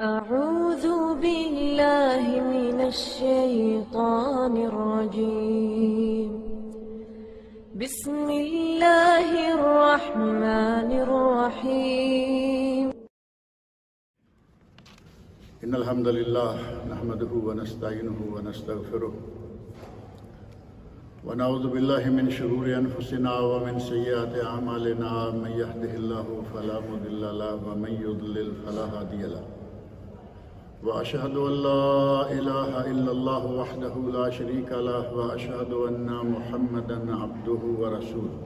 أعوذ بالله من الشيطان الرجيم. بسم الله الرحمن الرحيم. إن الحمد لله نحمده ونستعينه ونستغفره ونعوذ بالله من شرور أنفسنا ومن سيئات أعمالنا. من يهده الله فلا مضل له ومن يضلل فلا هادي له. وأشهد أن لا إله إلا الله وحده لا شريك له وأشهد أن محمدا عبده ورسوله.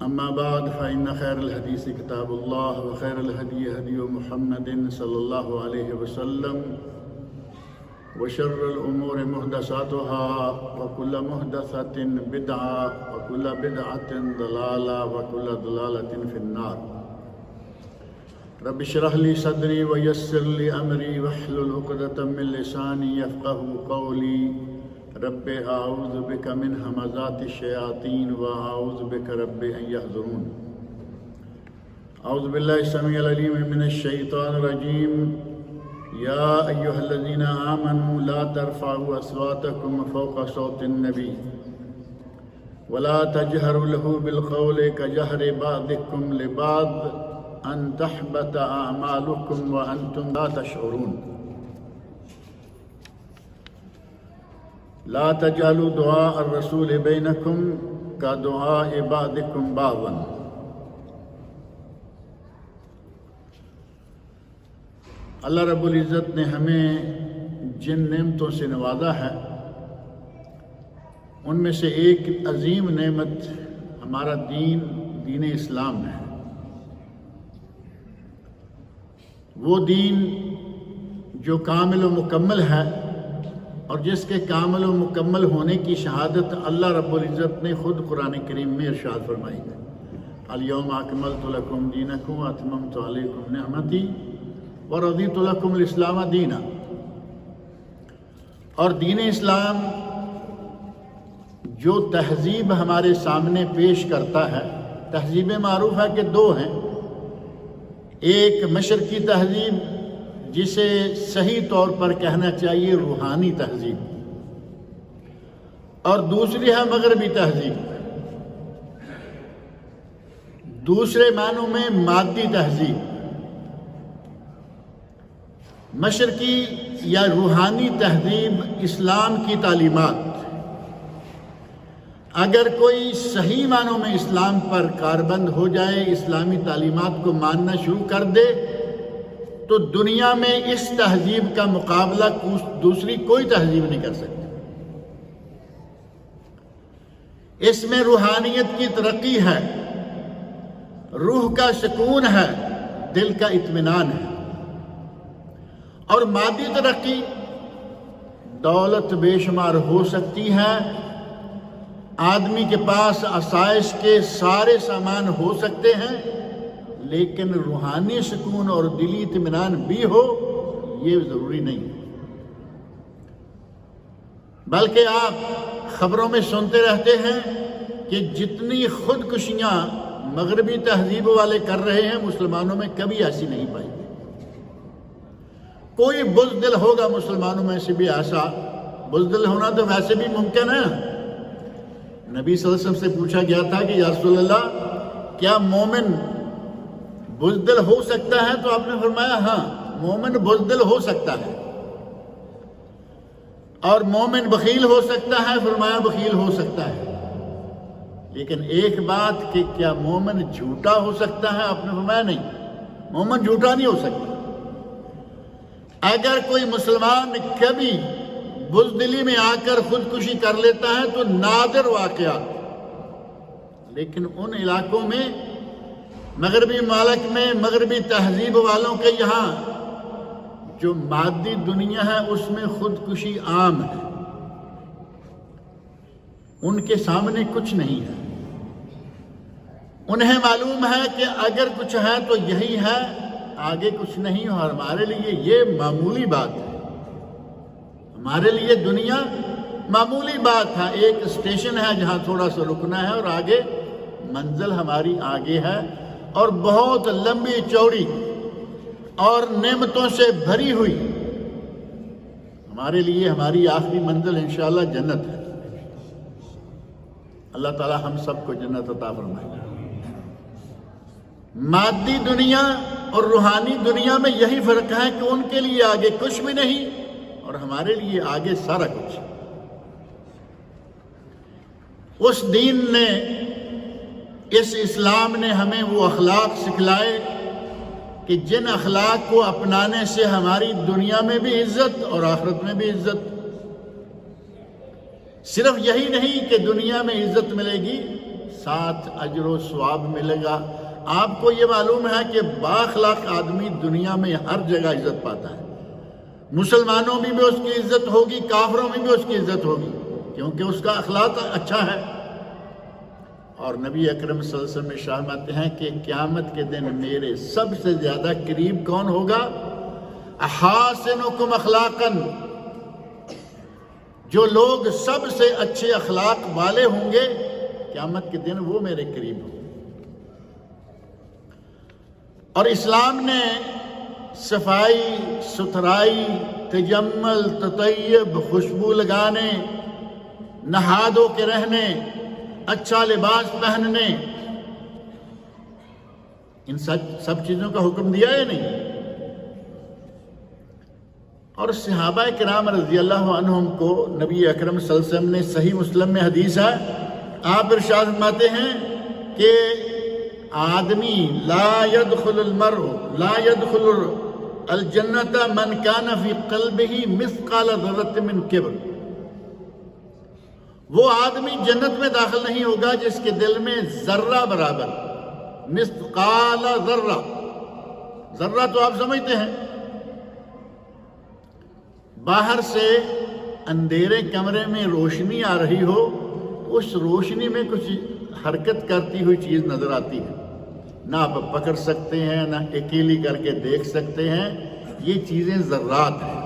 أما بعد فإن خير الحديث كتاب الله وخير الهدي هدي محمد صلى الله عليه وسلم وشر الأمور محدثاتها وكل محدثة بدعة وكل بدعة ضلالة وكل ضلالة في النار. رب اشرح لي صدري ويسر لي أمري واحلل عقدة من لساني يفقهوا قولي. رب أعوذ بك من همزات الشياطين وأعوذ بك رب أن يحضرون. أعوذ بالله السميع العليم من الشيطان الرجيم. يا أيها الذين آمنوا لا ترفعوا أصواتكم فوق صوت النبي ولا تجهروا له بالقول كجهر بعضكم لبعض أن تحبط أعمالكم وأنتم لا تشعرون. لا تجعلوا دعاء الرسول بينكم كدعاء بعضكم بعضا. اللہ رب العزت نے ہمیں جن نعمتوں سے نوازا ہے ان میں سے ایک عظیم نعمت ہمارا دین اسلام ہے. وہ دین جو کامل و مکمل ہے اور جس کے کامل و مکمل ہونے کی شہادت اللہ رب العزت نے خود قرآن کریم میں ارشاد فرمائی ہے. الیوم اکملت لکم دینکم واتممت علیکم نعمتی ورضیت لکم الاسلام دینا. اور دین اسلام جو تہذیب ہمارے سامنے پیش کرتا ہے، تہذیب معروف ہے کہ دو ہیں. ایک مشرقی تہذیب جسے صحیح طور پر کہنا چاہیے روحانی تہذیب، اور دوسری ہے مغربی تہذیب، دوسرے معنوں میں مادی تہذیب. مشرقی یا روحانی تہذیب اسلام کی تعلیمات اگر کوئی صحیح معنوں میں اسلام پر کاربند ہو جائے، اسلامی تعلیمات کو ماننا شروع کر دے، تو دنیا میں اس تہذیب کا مقابلہ دوسری کوئی تہذیب نہیں کر سکتی. اس میں روحانیت کی ترقی ہے، روح کا سکون ہے، دل کا اطمینان ہے. اور مادی ترقی، دولت بے شمار ہو سکتی ہے، آدمی کے پاس آسائش کے سارے سامان ہو سکتے ہیں، لیکن روحانی سکون اور دلی اطمینان بھی ہو یہ ضروری نہیں. بلکہ آپ خبروں میں سنتے رہتے ہیں کہ جتنی خودکشیاں مغربی تہذیب والے کر رہے ہیں مسلمانوں میں کبھی ایسی نہیں پائی. کوئی بزدل ہوگا مسلمانوں میں سے بھی ایسا. بزدل ہونا تو ویسے بھی ممکن ہے. نبی صلی اللہ علیہ وسلم سے پوچھا گیا تھا کہ یا رسول اللہ کیا مومن بزدل ہو سکتا ہے؟ تو آپ نے فرمایا ہاں، مومن بزدل ہو سکتا ہے. اور مومن بخیل ہو سکتا ہے؟ فرمایا بخیل ہو سکتا ہے. لیکن ایک بات کہ کیا مومن جھوٹا ہو سکتا ہے؟ آپ نے فرمایا نہیں، مومن جھوٹا نہیں ہو سکتا. اگر کوئی مسلمان کبھی بزدلی میں آ کر خودکشی کر لیتا ہے تو نادر واقعات، لیکن ان علاقوں میں مغربی ممالک میں مغربی تہذیب والوں کے یہاں جو مادی دنیا ہے اس میں خودکشی عام ہے. ان کے سامنے کچھ نہیں ہے. انہیں معلوم ہے کہ اگر کچھ ہے تو یہی ہے، آگے کچھ نہیں. اور ہمارے لیے یہ معمولی بات ہے. ہمارے لیے دنیا معمولی بات ہے، ایک اسٹیشن ہے جہاں تھوڑا سا رکنا ہے اور آگے منزل ہماری آگے ہے. اور بہت لمبی چوڑی اور نعمتوں سے بھری ہوئی ہمارے لیے ہماری آخری منزل انشاءاللہ جنت ہے۔ اللہ تعالی ہم سب کو جنت عطا فرمائے۔ مادی دنیا اور روحانی دنیا میں یہی فرق ہے کہ ان کے لیے آگے کچھ بھی نہیں اور ہمارے لیے آگے سارا کچھ۔ اس دین نے، اس اسلام نے ہمیں وہ اخلاق سکھلائے کہ جن اخلاق کو اپنانے سے ہماری دنیا میں بھی عزت اور آخرت میں بھی عزت۔ صرف یہی نہیں کہ دنیا میں عزت ملے گی، ساتھ اجر و ثواب ملے گا۔ آپ کو یہ معلوم ہے کہ بااخلاق آدمی دنیا میں ہر جگہ عزت پاتا ہے۔ مسلمانوں میں بھی اس کی عزت ہوگی، کافروں میں بھی اس کی عزت ہوگی، کیونکہ اس کا اخلاق اچھا ہے۔ اور نبی اکرم صلی اللہ علیہ وسلم فرماتے ہیں کہ قیامت کے دن میرے سب سے زیادہ قریب کون ہوگا؟ احاسنکم اخلاقا، جو لوگ سب سے اچھے اخلاق والے ہوں گے قیامت کے دن وہ میرے قریب ہوں۔ اور اسلام نے صفائی، ستھرائی، تجمل، تطیب، خوشبو لگانے، نہا دھو کے رہنے، اچھا لباس پہننے، ان سب چیزوں کا حکم دیا ہے نہیں؟ اور صحابہ کرام رضی اللہ عنہم کو نبی اکرم صلی اللہ علیہ وسلم نے، صحیح مسلم میں حدیث ہے، آپ ارشاد فرماتے ہیں کہ آدمی لا يدخل الجنت من کان فی قلبہ مثقال ذرۃ من کبر، وہ آدمی جنت میں داخل نہیں ہوگا جس کے دل میں ذرہ برابر، مثقال ذرہ، ذرہ تو آپ سمجھتے ہیں، باہر سے اندھیرے کمرے میں روشنی آ رہی ہو، اس روشنی میں کچھ حرکت کرتی ہوئی چیز نظر آتی ہے، نہ آپ پکڑ سکتے ہیں، نہ اکیلی کر کے دیکھ سکتے ہیں، یہ چیزیں ذرات ہیں۔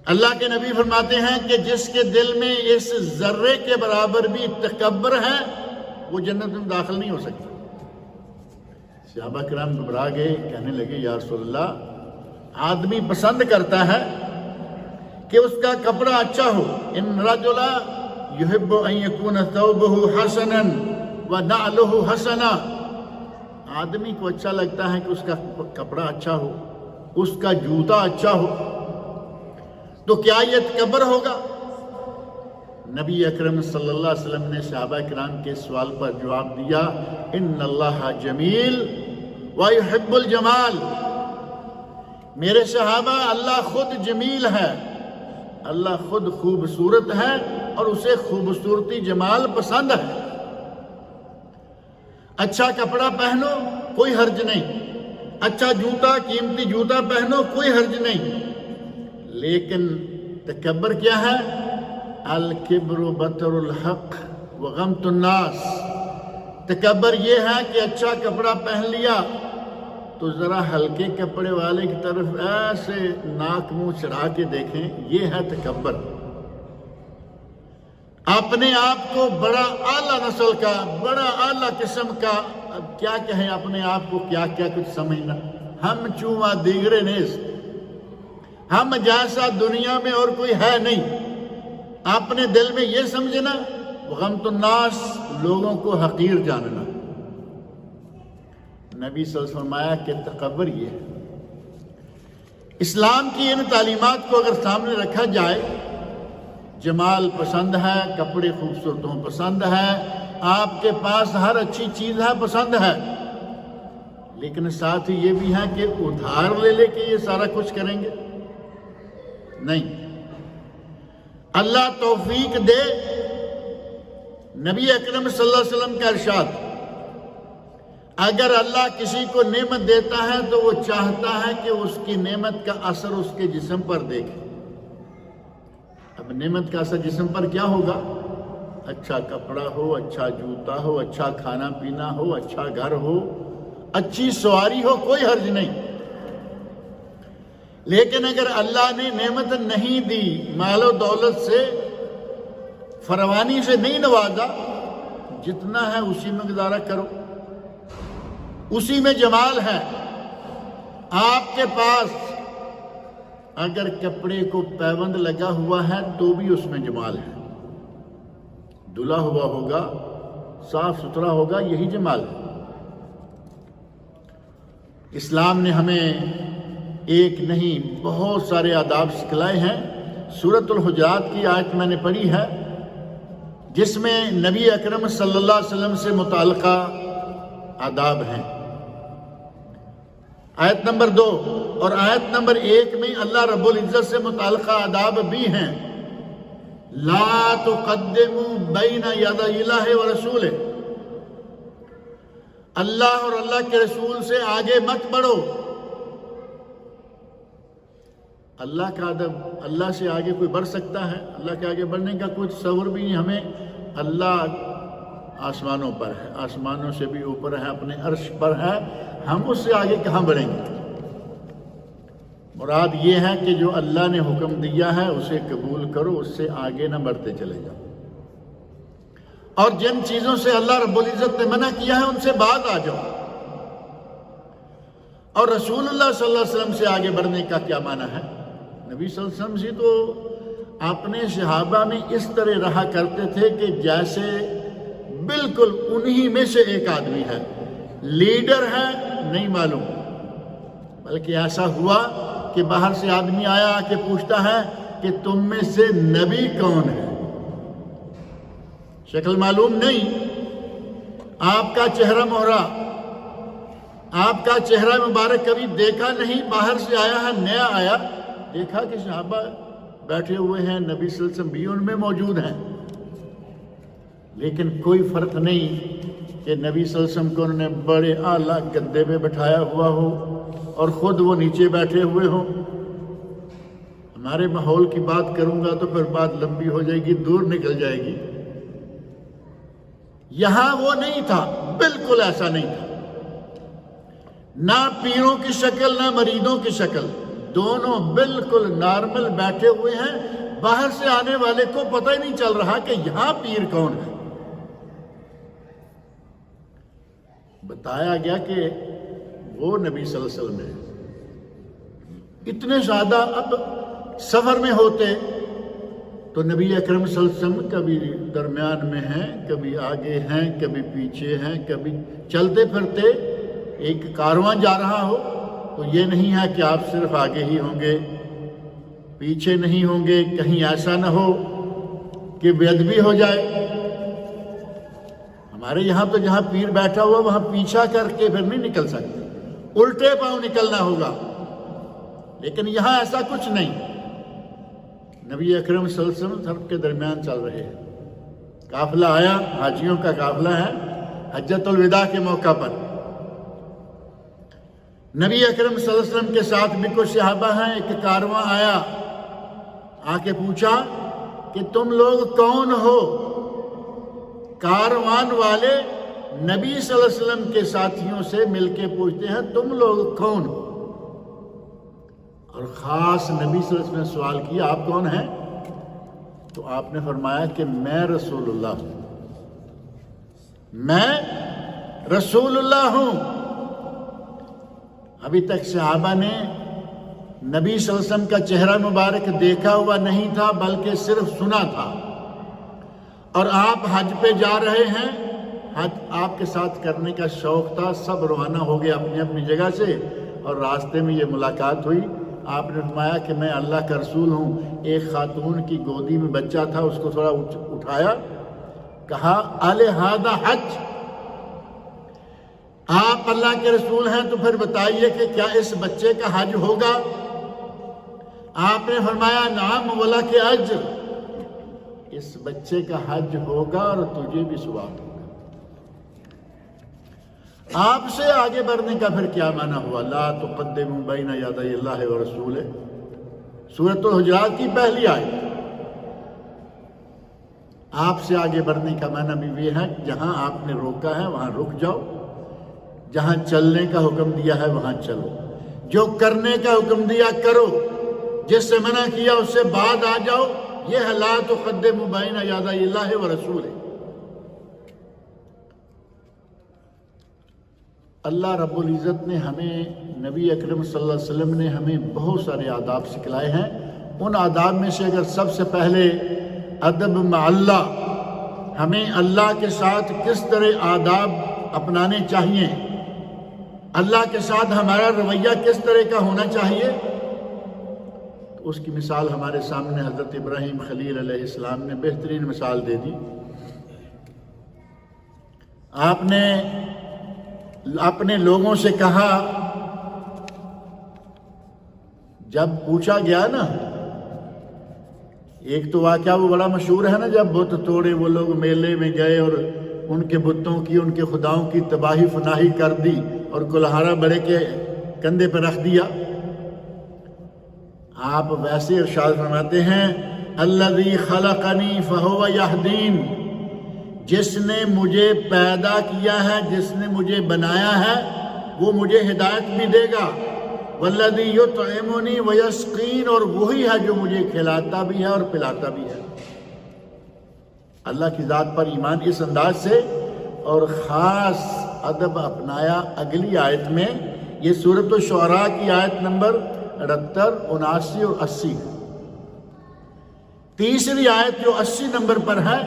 اللہ کے نبی فرماتے ہیں کہ جس کے دل میں اس ذرے کے برابر بھی تکبر ہے وہ جنت میں داخل نہیں ہو سکتا۔ صحابہ کرام گھبرا گئے، کہنے لگے یا رسول اللہ، آدمی پسند کرتا ہے کہ اس کا کپڑا اچھا ہو، ان رجل یحب ان یکون ثوبہ حسنا ونعلہ حسنا، آدمی کو اچھا لگتا ہے کہ اس کا کپڑا اچھا ہو، اس کا جوتا اچھا ہو، تو کیا یہ تکبر ہوگا؟ نبی اکرم صلی اللہ علیہ وسلم نے صحابہ کرام کے سوال پر جواب دیا، ان اللہ جمیل ویحب الجمال، میرے صحابہ اللہ خود جمیل ہے، اللہ خود خوبصورت ہے اور اسے خوبصورتی جمال پسند ہے۔ اچھا کپڑا پہنو کوئی حرج نہیں، اچھا جوتا، قیمتی جوتا پہنو کوئی حرج نہیں، لیکن تکبر کیا ہے؟ الکبر بطر الحق وغمط الناس، تکبر یہ ہے کہ اچھا کپڑا پہن لیا تو ذرا ہلکے کپڑے والے کی طرف ایسے ناک منہ چڑھا کے دیکھیں، یہ ہے تکبر۔ اپنے آپ کو بڑا اعلیٰ نسل کا، بڑا اعلیٰ قسم کا، اب کیا کہیں اپنے آپ کو، کیا کیا کچھ سمجھنا، ہم چونوا دیگرے نیست، ہم جیسا دنیا میں اور کوئی ہے نہیں، اپنے دل میں یہ سمجھنا، غمط الناس، لوگوں کو حقیر جاننا۔ نبی صلی اللہ علیہ وسلم فرمایا کہ تکبر یہ ہے۔ اسلام کی ان تعلیمات کو اگر سامنے رکھا جائے، جمال پسند ہے، کپڑے خوبصورتوں پسند ہے، آپ کے پاس ہر اچھی چیز ہے پسند ہے، لیکن ساتھ ہی یہ بھی ہے کہ ادھار لے لے کے یہ سارا کچھ کریں گے؟ نہیں، اللہ توفیق دے۔ نبی اکرم صلی اللہ علیہ وسلم کا ارشاد، اگر اللہ کسی کو نعمت دیتا ہے تو وہ چاہتا ہے کہ اس کی نعمت کا اثر اس کے جسم پر دیکھے۔ اب نعمت کا اثر جسم پر کیا ہوگا؟ اچھا کپڑا ہو، اچھا جوتا ہو، اچھا کھانا پینا ہو، اچھا گھر ہو، اچھی سواری ہو، کوئی حرج نہیں۔ لیکن اگر اللہ نے نعمت نہیں دی، مال و دولت سے، فراوانی سے نہیں نوازا، جتنا ہے اسی میں گزارا کرو، اسی میں جمال ہے، آپ کے پاس اگر کپڑے کو پیوند لگا ہوا ہے تو بھی اس میں جمال ہے، دھلا ہوا ہوگا، صاف ستھرا ہوگا، یہی جمال ہے۔ اسلام نے ہمیں ایک نہیں بہت سارے آداب سکھلائے ہیں۔ سورۃ الحجرات کی آیت میں نے پڑھی ہے جس میں نبی اکرم صلی اللہ علیہ وسلم سے متعلقہ آداب ہیں۔ آیت نمبر 2 اور آیت نمبر 1 میں اللہ رب العزت سے متعلقہ آداب بھی ہیں۔ لا تقدموا بین یدی اللہ ورسولہ، اللہ اور اللہ کے رسول سے آگے مت بڑھو۔ اللہ کا ادب، اللہ سے آگے کوئی بڑھ سکتا ہے؟ اللہ کے آگے بڑھنے کا کوئی تصور بھی نہیں ہمیں۔ اللہ آسمانوں پر ہے، آسمانوں سے بھی اوپر ہے، اپنے عرش پر ہے، ہم اس سے آگے کہاں بڑھیں گے؟ مراد یہ ہے کہ جو اللہ نے حکم دیا ہے اسے قبول کرو، اس سے آگے نہ بڑھتے چلے جاؤ، اور جن چیزوں سے اللہ رب العزت نے منع کیا ہے ان سے باز آ جاؤ۔ اور رسول اللہ صلی اللہ علیہ وسلم سے آگے بڑھنے کا کیا معنی ہے؟ نبی صلی اللہ علیہ وسلم سے تو اپنے صحابہ میں اس طرح رہا کرتے تھے کہ جیسے بالکل انہی میں سے ایک آدمی ہے، لیڈر ہے نہیں معلوم، بلکہ ایسا ہوا کہ باہر سے آدمی آیا آ کے پوچھتا ہے کہ تم میں سے نبی کون ہے؟ شکل معلوم نہیں، آپ کا چہرہ مہرا، آپ کا چہرہ مبارک کبھی دیکھا نہیں، باہر سے آیا ہے، نیا آیا، دیکھا کہ صحابہ بیٹھے ہوئے ہیں، نبی صلی اللہ علیہ وسلم بھی ان میں موجود ہیں، لیکن کوئی فرق نہیں کہ نبی صلی اللہ علیہ وسلم کو انہوں نے بڑے اعلیٰ گدے پہ بٹھایا ہوا ہو اور خود وہ نیچے بیٹھے ہوئے ہوں۔ ہمارے ماحول کی بات کروں گا تو پھر بات لمبی ہو جائے گی، دور نکل جائے گی۔ یہاں وہ نہیں تھا، بالکل ایسا نہیں تھا، نہ پیروں کی شکل نہ مریدوں کی شکل، دونوں بالکل نارمل بیٹھے ہوئے ہیں۔ باہر سے آنے والے کو پتہ ہی نہیں چل رہا کہ یہاں پیر کون ہے۔ بتایا گیا کہ وہ نبی صلی اللہ علیہ وسلم ہے۔ اتنے زیادہ اب سفر میں ہوتے تو نبی اکرم صلی اللہ علیہ وسلم کبھی درمیان میں ہیں، کبھی آگے ہیں، کبھی پیچھے ہیں، کبھی چلتے پھرتے ایک کارواں جا رہا ہو تو یہ نہیں ہے کہ آپ صرف آگے ہی ہوں گے، پیچھے نہیں ہوں گے، کہیں ایسا نہ ہو کہ بے ادبی ہو جائے۔ ہمارے یہاں تو جہاں پیر بیٹھا ہوا وہاں پیچھا کر کے پھر نہیں نکل سکتے، الٹے پاؤں نکلنا ہوگا، لیکن یہاں ایسا کچھ نہیں۔ نبی اکرم صلی اللہ علیہ وسلم سب کے درمیان چل رہے ہیں۔ قافلہ آیا، حاجیوں کا قافلہ ہے، حجۃ الوداع کے موقع پر نبی اکرم صلی اللہ علیہ وسلم کے ساتھ بھی کچھ صحابہ ہیں۔ ایک کارواں آیا، آ کے پوچھا کہ تم لوگ کون ہو؟ کاروان والے نبی صلی اللہ علیہ وسلم کے ساتھیوں سے مل کے پوچھتے ہیں تم لوگ کون ہو؟ اور خاص نبی صلی اللہ علیہ وسلم نے سوال کیا آپ کون ہیں؟ تو آپ نے فرمایا کہ میں رسول اللہ ہوں، میں رسول اللہ ہوں۔ ابھی تک صحابہ نے نبی صلی اللہ علیہ وسلم کا چہرہ مبارک دیکھا ہوا نہیں تھا بلکہ صرف سنا تھا، اور آپ حج پہ جا رہے ہیں، حج آپ کے ساتھ کرنے کا شوق تھا، سب روانہ ہو گئے اپنی اپنی جگہ سے، اور راستے میں یہ ملاقات ہوئی۔ آپ نے فرمایا کہ میں اللہ کا رسول ہوں۔ ایک خاتون کی گودی میں بچہ تھا، اس کو تھوڑا اٹھایا، کہا الہذا حج، آپ اللہ کے رسول ہیں تو پھر بتائیے کہ کیا اس بچے کا حج ہوگا؟ آپ نے فرمایا نعم ولک اجر، اس بچے کا حج ہوگا اور تجھے بھی ثواب ہوگا۔ آپ سے آگے بڑھنے کا پھر کیا معنی ہوا؟ لا تقدموا بین یدی اللہ ورسولہ، سورۃ الحجرات کی پہلی آیت۔ آپ سے آگے بڑھنے کا معنی بھی یہ ہے کہ جہاں آپ نے روکا ہے وہاں رک جاؤ، جہاں چلنے کا حکم دیا ہے وہاں چلو، جو کرنے کا حکم دیا کرو، جس سے منع کیا اس سے بعد آ جاؤ۔ یہ ہے لا تقدموا بین یدی اللہ ورسولہ۔ اللہ رب العزت نے ہمیں، نبی اکرم صلی اللہ علیہ وسلم نے ہمیں بہت سارے آداب سکھلائے ہیں۔ ان آداب میں سے اگر سب سے پہلے ادب مع اللہ، ہمیں اللہ کے ساتھ کس طرح آداب اپنانے چاہیے، اللہ کے ساتھ ہمارا رویہ کس طرح کا ہونا چاہیے، تو اس کی مثال ہمارے سامنے حضرت ابراہیم خلیل علیہ السلام نے بہترین مثال دے دی۔ آپ نے اپنے لوگوں سے کہا، جب پوچھا گیا نا، ایک تو واقعہ وہ بڑا مشہور ہے نا، جب بت توڑے وہ لوگ میلے میں گئے اور ان کے بتوں کی، ان کے خداؤں کی تباہی فناہی کر دی اور کلہارا بڑے کے کندھے پہ رکھ دیا۔ آپ ویسے ارشاد فرماتے ہیں، الذی خلقنی فہو یہدین، جس نے مجھے پیدا کیا ہے، جس نے مجھے بنایا ہے، وہ مجھے ہدایت بھی دے گا۔ والذی یطعمنی ویسقین، اور وہی ہے جو مجھے کھلاتا بھی ہے اور پلاتا بھی ہے۔ اللہ کی ذات پر ایمان اس انداز سے اور خاص ادب اپنایا۔ اگلی آیت میں، یہ سورۃ الشعراء کی آیت نمبر 78، 79 اور 80، تیسری آیت جو 80 نمبر پر ہے،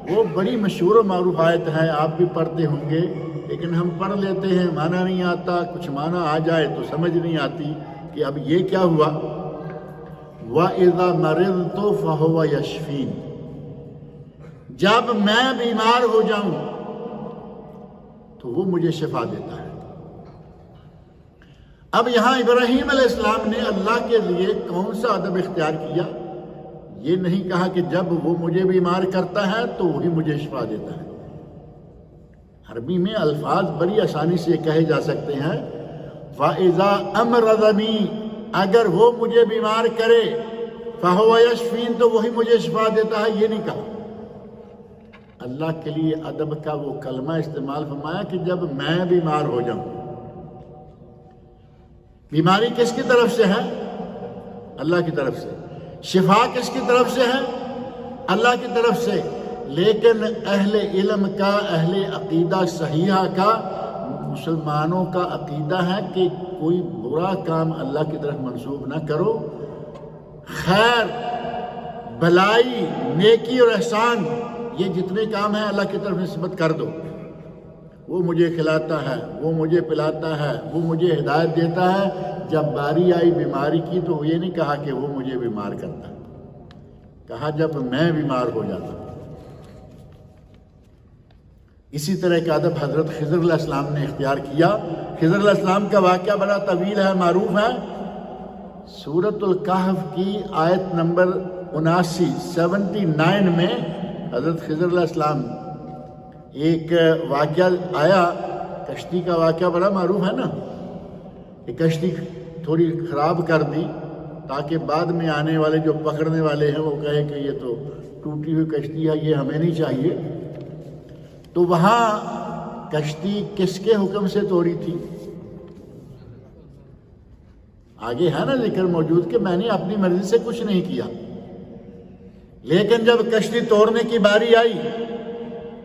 وہ بڑی مشہور و معروف آیت ہے، آپ بھی پڑھتے ہوں گے، لیکن ہم پڑھ لیتے ہیں، معنی نہیں آتا، کچھ معنی آ جائے تو سمجھ نہیں آتی کہ اب یہ کیا ہوا۔ وَإِذَا مَرِضْتُ فَهُوَ يَشْفِينِ، جب میں بیمار ہو جاؤں تو وہ مجھے شفا دیتا ہے۔ اب یہاں ابراہیم علیہ السلام نے اللہ کے لیے کون سا ادب اختیار کیا؟ یہ نہیں کہا کہ جب وہ مجھے بیمار کرتا ہے تو وہی مجھے شفا دیتا ہے۔ عربی میں الفاظ بڑی آسانی سے کہے جا سکتے ہیں۔ فَإِذَا أَمْرَضَنِي، اگر وہ مجھے بیمار کرے، فَهُوَ يَشْفِينِ، تو وہی مجھے شفا دیتا ہے، یہ نہیں کہا۔ اللہ کے لیے ادب کا وہ کلمہ استعمال فرمایا کہ جب میں بیمار ہو جاؤں۔ بیماری کس کی طرف سے ہے؟ اللہ کی طرف سے۔ شفا کس کی طرف سے ہے؟ اللہ کی طرف سے۔ لیکن اہل علم کا، اہل عقیدہ صحیحہ کا، مسلمانوں کا عقیدہ ہے کہ کوئی برا کام اللہ کی طرف منسوب نہ کرو، خیر، بھلائی، نیکی اور احسان، یہ جتنے کام ہیں اللہ کی طرف نسبت کر دو۔ وہ مجھے کھلاتا ہے، وہ مجھے پلاتا ہے، وہ مجھے ہدایت دیتا ہے۔ جب باری آئی بیماری کی تو یہ نہیں کہا کہ وہ مجھے بیمار کرتا ہے، کہا جب میں بیمار ہو جاتا ہوں۔ اسی طرح کا ادب حضرت خضر علیہ السلام نے اختیار کیا۔ خضر علیہ السلام کا واقعہ بڑا طویل ہے، معروف ہے۔ سورۃ الکہف کی آیت نمبر 79 میں حضرت خضر علیہ السلام، ایک واقعہ آیا، کشتی کا واقعہ بڑا معروف ہے نا، کہ کشتی تھوڑی خراب کر دی تاکہ بعد میں آنے والے جو پکڑنے والے ہیں وہ کہے کہ یہ تو ٹوٹی ہوئی کشتی ہے، یہ ہمیں نہیں چاہیے۔ تو وہاں کشتی کس کے حکم سے توڑی تھی؟ آگے ہے نا ذکر موجود کہ میں نے اپنی مرضی سے کچھ نہیں کیا، لیکن جب کشتی توڑنے کی باری آئی،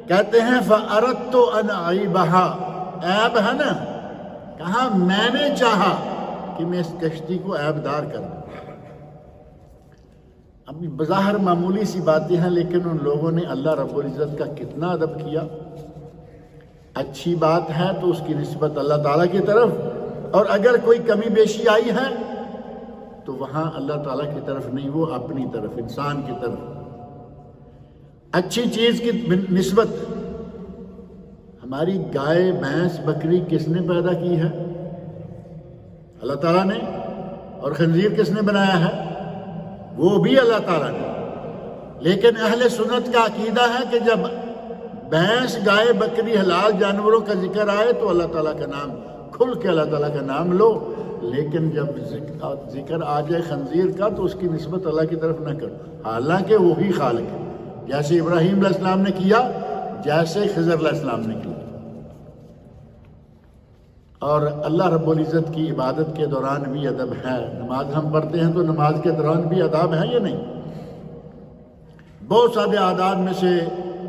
کہتے ہیں فَأَرَدْتُ أَنْ أَعِيبَهَا، عیب ہے نا، کہا میں نے چاہا کہ میں اس کشتی کو عیب دار کر دوں۔ اب بظاہر معمولی سی باتیں ہیں، لیکن ان لوگوں نے اللہ رب العزت کا کتنا ادب کیا۔ اچھی بات ہے تو اس کی نسبت اللہ تعالیٰ کی طرف، اور اگر کوئی کمی بیشی آئی ہے تو وہاں اللہ تعالیٰ کی طرف نہیں، وہ اپنی طرف، انسان کی طرف۔ اچھی چیز کی نسبت، ہماری گائے، بھینس، بکری کس نے پیدا کی ہے؟ اللہ تعالیٰ نے۔ اور خنزیر کس نے بنایا ہے؟ وہ بھی اللہ تعالیٰ نے۔ لیکن اہل سنت کا عقیدہ ہے کہ جب بھینس، گائے، بکری، حلال جانوروں کا ذکر آئے تو اللہ تعالیٰ کا نام کھل کے اللہ تعالیٰ کا نام لو، لیکن جب ذکر آ جائے خنزیر کا تو اس کی نسبت اللہ کی طرف نہ کرو، حالانکہ وہی خالق ہے، جیسے ابراہیم علیہ السلام نے کیا، جیسے خضر علیہ السلام نے کیا۔ اور اللہ رب العزت کی عبادت کے دوران بھی ادب ہے۔ نماز ہم پڑھتے ہیں تو نماز کے دوران بھی آداب ہیں یا نہیں؟ بہت سارے آداب میں سے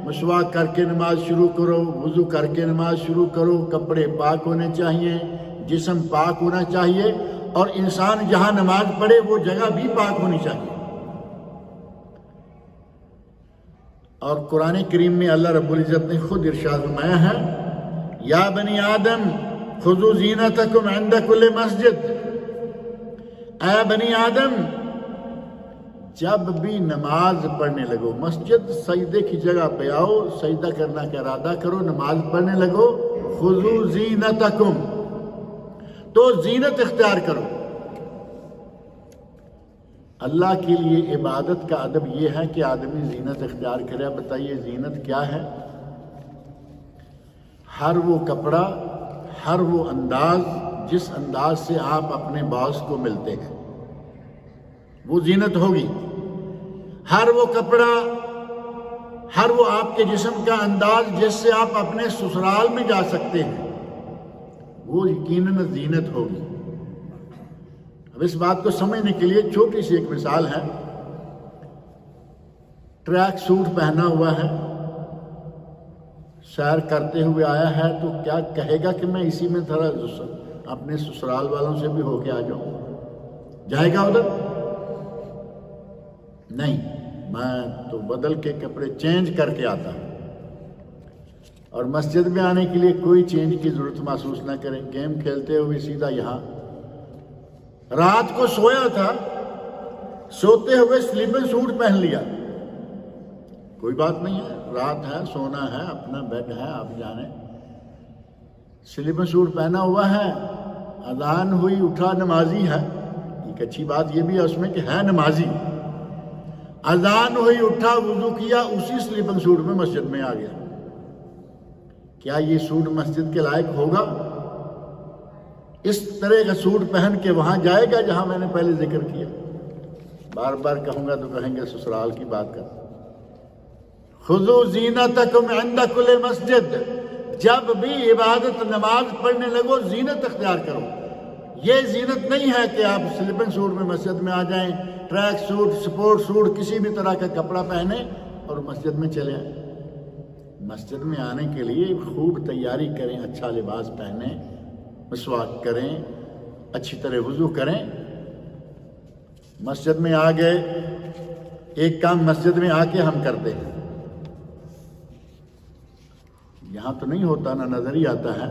مسواک کر کے نماز شروع کرو، وضو کر کے نماز شروع کرو، کپڑے پاک ہونے چاہیے، جسم پاک ہونا چاہیے، اور انسان جہاں نماز پڑھے وہ جگہ بھی پاک ہونی چاہیے۔ اور قرآن کریم میں اللہ رب العزت نے خود ارشاد فرمایا ہے، یا بنی آدم خذوا زینتکم عند کل مسجد، اے بنی آدم جب بھی نماز پڑھنے لگو، مسجد سجدے کی جگہ پہ آؤ، سجدہ کرنا کا ارادہ کرو، نماز پڑھنے لگو، خذوا زینتکم، تو زینت اختیار کرو۔ اللہ کے لیے عبادت کا ادب یہ ہے کہ آدمی زینت اختیار کرے۔ اب بتائیے زینت کیا ہے؟ ہر وہ کپڑا، ہر وہ انداز جس انداز سے آپ اپنے باس کو ملتے ہیں وہ زینت ہوگی۔ ہر وہ کپڑا، ہر وہ آپ کے جسم کا انداز جس سے آپ اپنے سسرال میں جا سکتے ہیں وہ یقیناً زینت ہوگی۔ اب اس بات کو سمجھنے کے لیے چھوٹی سی ایک مثال ہے۔ ٹریک سوٹ پہنا ہوا ہے، سیر کرتے ہوئے آیا ہے، تو کیا کہے گا کہ میں اسی میں تھوڑا اپنے سسرال والوں سے بھی ہو کے آ جاؤں؟ جائے گا ادھر؟ نہیں، میں تو بدل کے کپڑے چینج کر کے آتا ہوں۔ اور مسجد میں آنے کے لیے کوئی چینج کی ضرورت محسوس نہ کریں، گیم کھیلتے ہوئے سیدھا یہاں۔ رات کو سویا تھا، سوتے ہوئے سلیپنگ سوٹ پہن لیا، کوئی بات نہیں ہے، رات ہے، سونا ہے، اپنا بیڈ ہے، آپ جانیں۔ سلیپنگ سوٹ پہنا ہوا ہے، اذان ہوئی، اٹھا، نمازی ہے، ایک اچھی بات یہ بھی ہے اس میں کہ ہے نمازی۔ اذان ہوئی، اٹھا، وضو کیا، اسی سلیپنگ سوٹ میں مسجد میں آ گیا۔ کیا یہ سوٹ مسجد کے لائق ہوگا؟ اس طرح کا سوٹ پہن کے وہاں جائے گا جہاں میں نے پہلے ذکر کیا؟ بار بار کہوں گا تو کہیں گے سسرال کی بات کر۔ خذوا زینتکم عند کل مسجد، جب بھی عبادت نماز پڑھنے لگو زینت اختیار کرو۔ یہ زینت نہیں ہے کہ آپ سلیپنگ سوٹ میں مسجد میں آ جائیں، ٹریک سوٹ، سپورٹ سوٹ، کسی بھی طرح کا کپڑا پہنیں اور مسجد میں چلے آئیں۔ مسجد میں آنے کے لیے خوب تیاری کریں، اچھا لباس پہنیں، مسواک کریں، اچھی طرح وضو کریں۔ مسجد میں آ گئے، ایک کام مسجد میں آ کے ہم کرتے ہیں، یہاں تو نہیں ہوتا، نہ نظر ہی آتا ہے،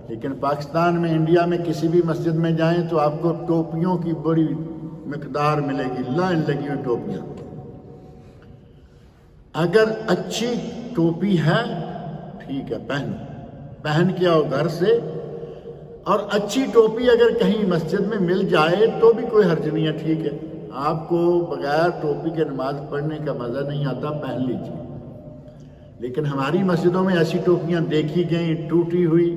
لیکن پاکستان میں، انڈیا میں کسی بھی مسجد میں جائیں تو آپ کو ٹوپیوں کی بڑی مقدار ملے گی، لائن لگی ہوئی ٹوپیاں۔ اگر اچھی ٹوپی ہے ٹھیک ہے، پہن کے آؤ گھر سے، اور اچھی ٹوپی اگر کہیں مسجد میں مل جائے تو بھی کوئی حرج نہیں ہے، ٹھیک ہے، آپ کو بغیر ٹوپی کے نماز پڑھنے کا مزہ نہیں آتا، پہن لیجیے۔ لیکن ہماری مسجدوں میں ایسی ٹوپیاں دیکھی گئیں، ٹوٹی ہوئی،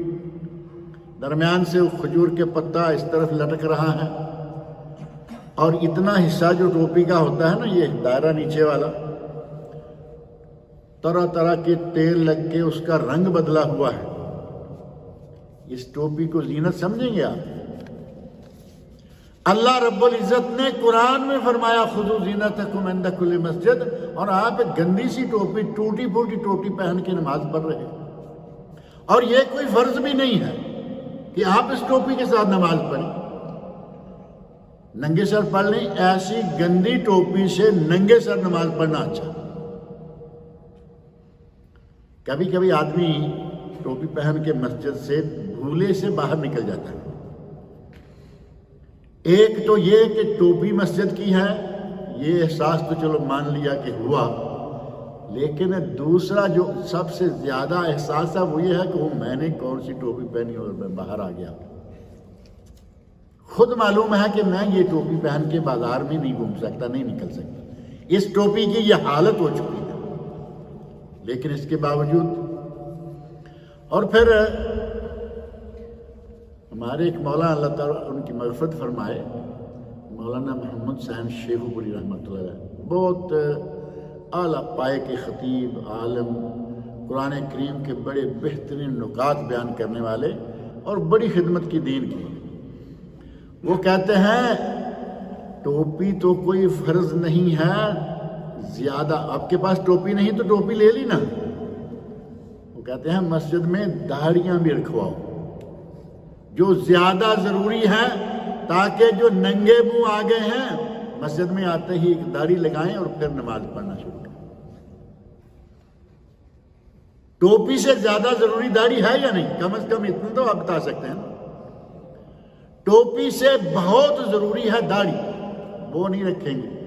درمیان سے کھجور کے پتا اس طرف لٹک رہا ہے، اور اتنا حصہ جو ٹوپی کا ہوتا ہے نا، یہ دائرہ نیچے والا، طرح طرح کے تیل لگ کے اس کا رنگ بدلا ہوا ہے۔ اس ٹوپی کو زینت سمجھیں گے آپ؟ اللہ رب العزت نے قرآن میں فرمایا خذوا زینتکم عند کل مسجد، اور آپ ایک گندی سی ٹوپی، ٹوٹی پھوٹی ٹوپی پہن کے نماز پڑھ رہے ہیں۔ اور یہ کوئی فرض بھی نہیں ہے کہ آپ اس ٹوپی کے ساتھ نماز پڑھیں، ننگے سر پڑھ لیں۔ ایسی گندی ٹوپی سے ننگے سر نماز پڑھنا اچھا۔ کبھی کبھی آدمی ٹوپی پہن کے مسجد سے بھولے سے باہر نکل جاتا ہے۔ ایک تو یہ کہ ٹوپی مسجد کی ہے، یہ احساس تو چلو مان لیا کہ ہوا، لیکن دوسرا جو سب سے زیادہ احساس ہے وہ یہ ہے کہ وہ میں نے کون سی ٹوپی پہنی اور میں باہر آ گیا۔ خود معلوم ہے کہ میں یہ ٹوپی پہن کے بازار میں نہیں گھوم سکتا، نہیں نکل سکتا، اس ٹوپی کی یہ حالت ہو چکی ہے، لیکن اس کے باوجود۔ اور پھر ہمارے ایک مولانا، اللہ تعالیٰ ان کی مغفرت فرمائے، مولانا محمد حسین شیخو پوری رحمۃ اللہ علیہ، بہت اعلیٰ پائے کے خطیب، عالم، قرآن کریم کے بڑے بہترین نکات بیان کرنے والے اور بڑی خدمت کی دین کی۔ وہ کہتے ہیں ٹوپی تو کوئی فرض نہیں ہے زیادہ، آپ کے پاس ٹوپی نہیں تو ٹوپی لے لی نا، وہ کہتے ہیں مسجد میں داڑھیاں بھی رکھواؤ جو زیادہ ضروری ہے، تاکہ جو ننگے منہ آ گئے ہیں مسجد میں آتے ہی ایک داڑھی لگائیں اور پھر نماز پڑھنا شروع کریں۔ ٹوپی سے زیادہ ضروری داڑھی ہے یا نہیں؟ کم از کم اتنا تو آپ بتا سکتے ہیں۔ ٹوپی سے بہت ضروری ہے داڑھی، وہ نہیں رکھیں گے۔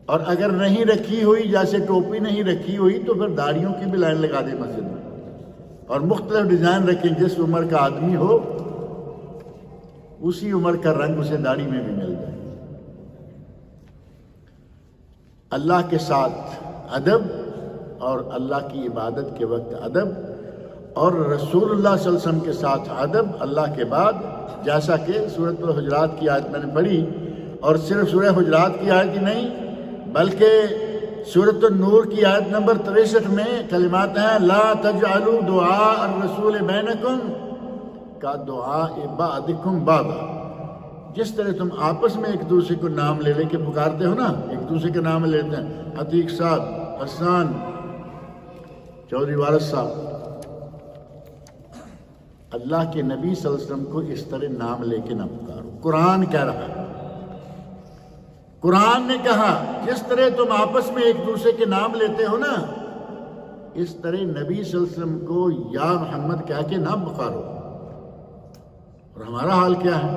اور اگر نہیں رکھی ہوئی، جیسے ٹوپی نہیں رکھی ہوئی، تو پھر داڑھیوں کی بھی لائن لگا دیں مسجد میں، اور مختلف ڈیزائن رکھیں، جس عمر کا آدمی ہو اسی عمر کا رنگ اسے داڑھی میں بھی مل جائے۔ اللہ کے ساتھ ادب اور اللہ کی عبادت کے وقت ادب، اور رسول اللہ صلی اللہ علیہ وسلم کے ساتھ ادب اللہ کے بعد، جیسا کہ سورۃ الحجرات کی آیت میں نے پڑھی، اور صرف سورہ حجرات کی آیت ہی نہیں بلکہ سورۃ النور کی آیت نمبر 63 میں کلمات ہیں، لا تجعلوا دعاء الرسول بینکم کا دعاء بعضکم بعضا۔ جس طرح تم آپس میں ایک دوسرے کو نام لے کے پکارتے ہو نا، ایک دوسرے کے نام لیتے ہیں، عتیق صاحب، حسان، چودھری وارث صاحب، اللہ کے نبی صلی اللہ علیہ وسلم کو اس طرح نام لے کے نہ پکارو۔ قرآن کہہ رہا ہے، قرآن نے کہا جس طرح تم آپس میں ایک دوسرے کے نام لیتے ہو نا، اس طرح نبی صلی اللہ علیہ وسلم کو یا محمد کہہ کے نہ پکارو۔ اور ہمارا حال کیا ہے؟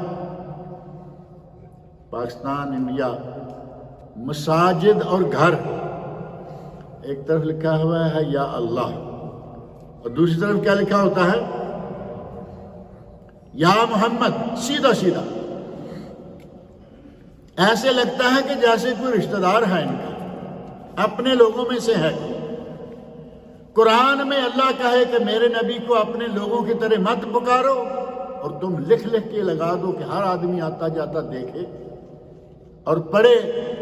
پاکستان، انڈیا، مساجد اور گھر، ایک طرف لکھا ہوا ہے یا اللہ، اور دوسری طرف کیا لکھا ہوتا ہے؟ یا محمد، سیدھا سیدھا، ایسے لگتا ہے کہ جیسے کوئی رشتہ دار ہے ان کا، اپنے لوگوں میں سے ہے۔ قرآن میں اللہ کہے کہ میرے نبی کو اپنے لوگوں کی طرح مت پکارو، اور تم لکھ کے لگا دو کہ ہر آدمی آتا جاتا دیکھے اور پڑھے،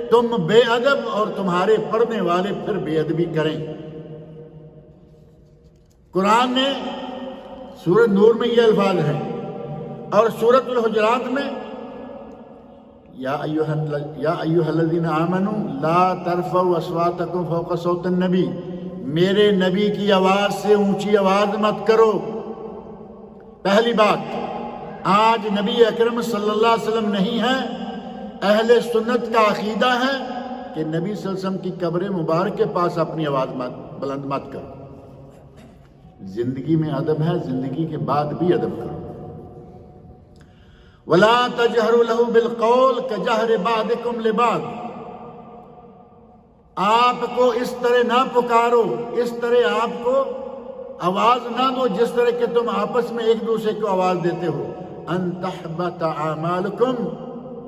تم بے ادب اور تمہارے پڑھنے والے پھر بے ادبی کریں۔ قرآن نے سورۃ نور میں یہ الفاظ ہیں، اور سورۃ الحجرات میں یا ایھا الذین آمنوا لا ترفعوا اصواتکم فوق صوت النبی، میرے نبی کی آواز سے اونچی آواز مت کرو۔ پہلی بات، آج نبی اکرم صلی اللہ علیہ وسلم نہیں ہے، اہل سنت کا عقیدہ ہے کہ نبی صلی اللہ علیہ وسلم کی قبر مبارک کے پاس اپنی آواز بلند مت کرو۔ زندگی میں ادب ہے، زندگی کے بعد بھی ادب کرو۔ وَلَا تَجْهَرُوا لَهُ بِالْقَوْلِ كَجَهْرِ بَعْضِكُمْ لِبَعْضٍ، آپ کو اس طرح نہ پکارو، اس طرح آپ کو آواز نہ دو جس طرح کہ تم آپس میں ایک دوسرے کو آواز دیتے ہو۔ أَن تَحْبَطَ أَعْمَالُكُمْ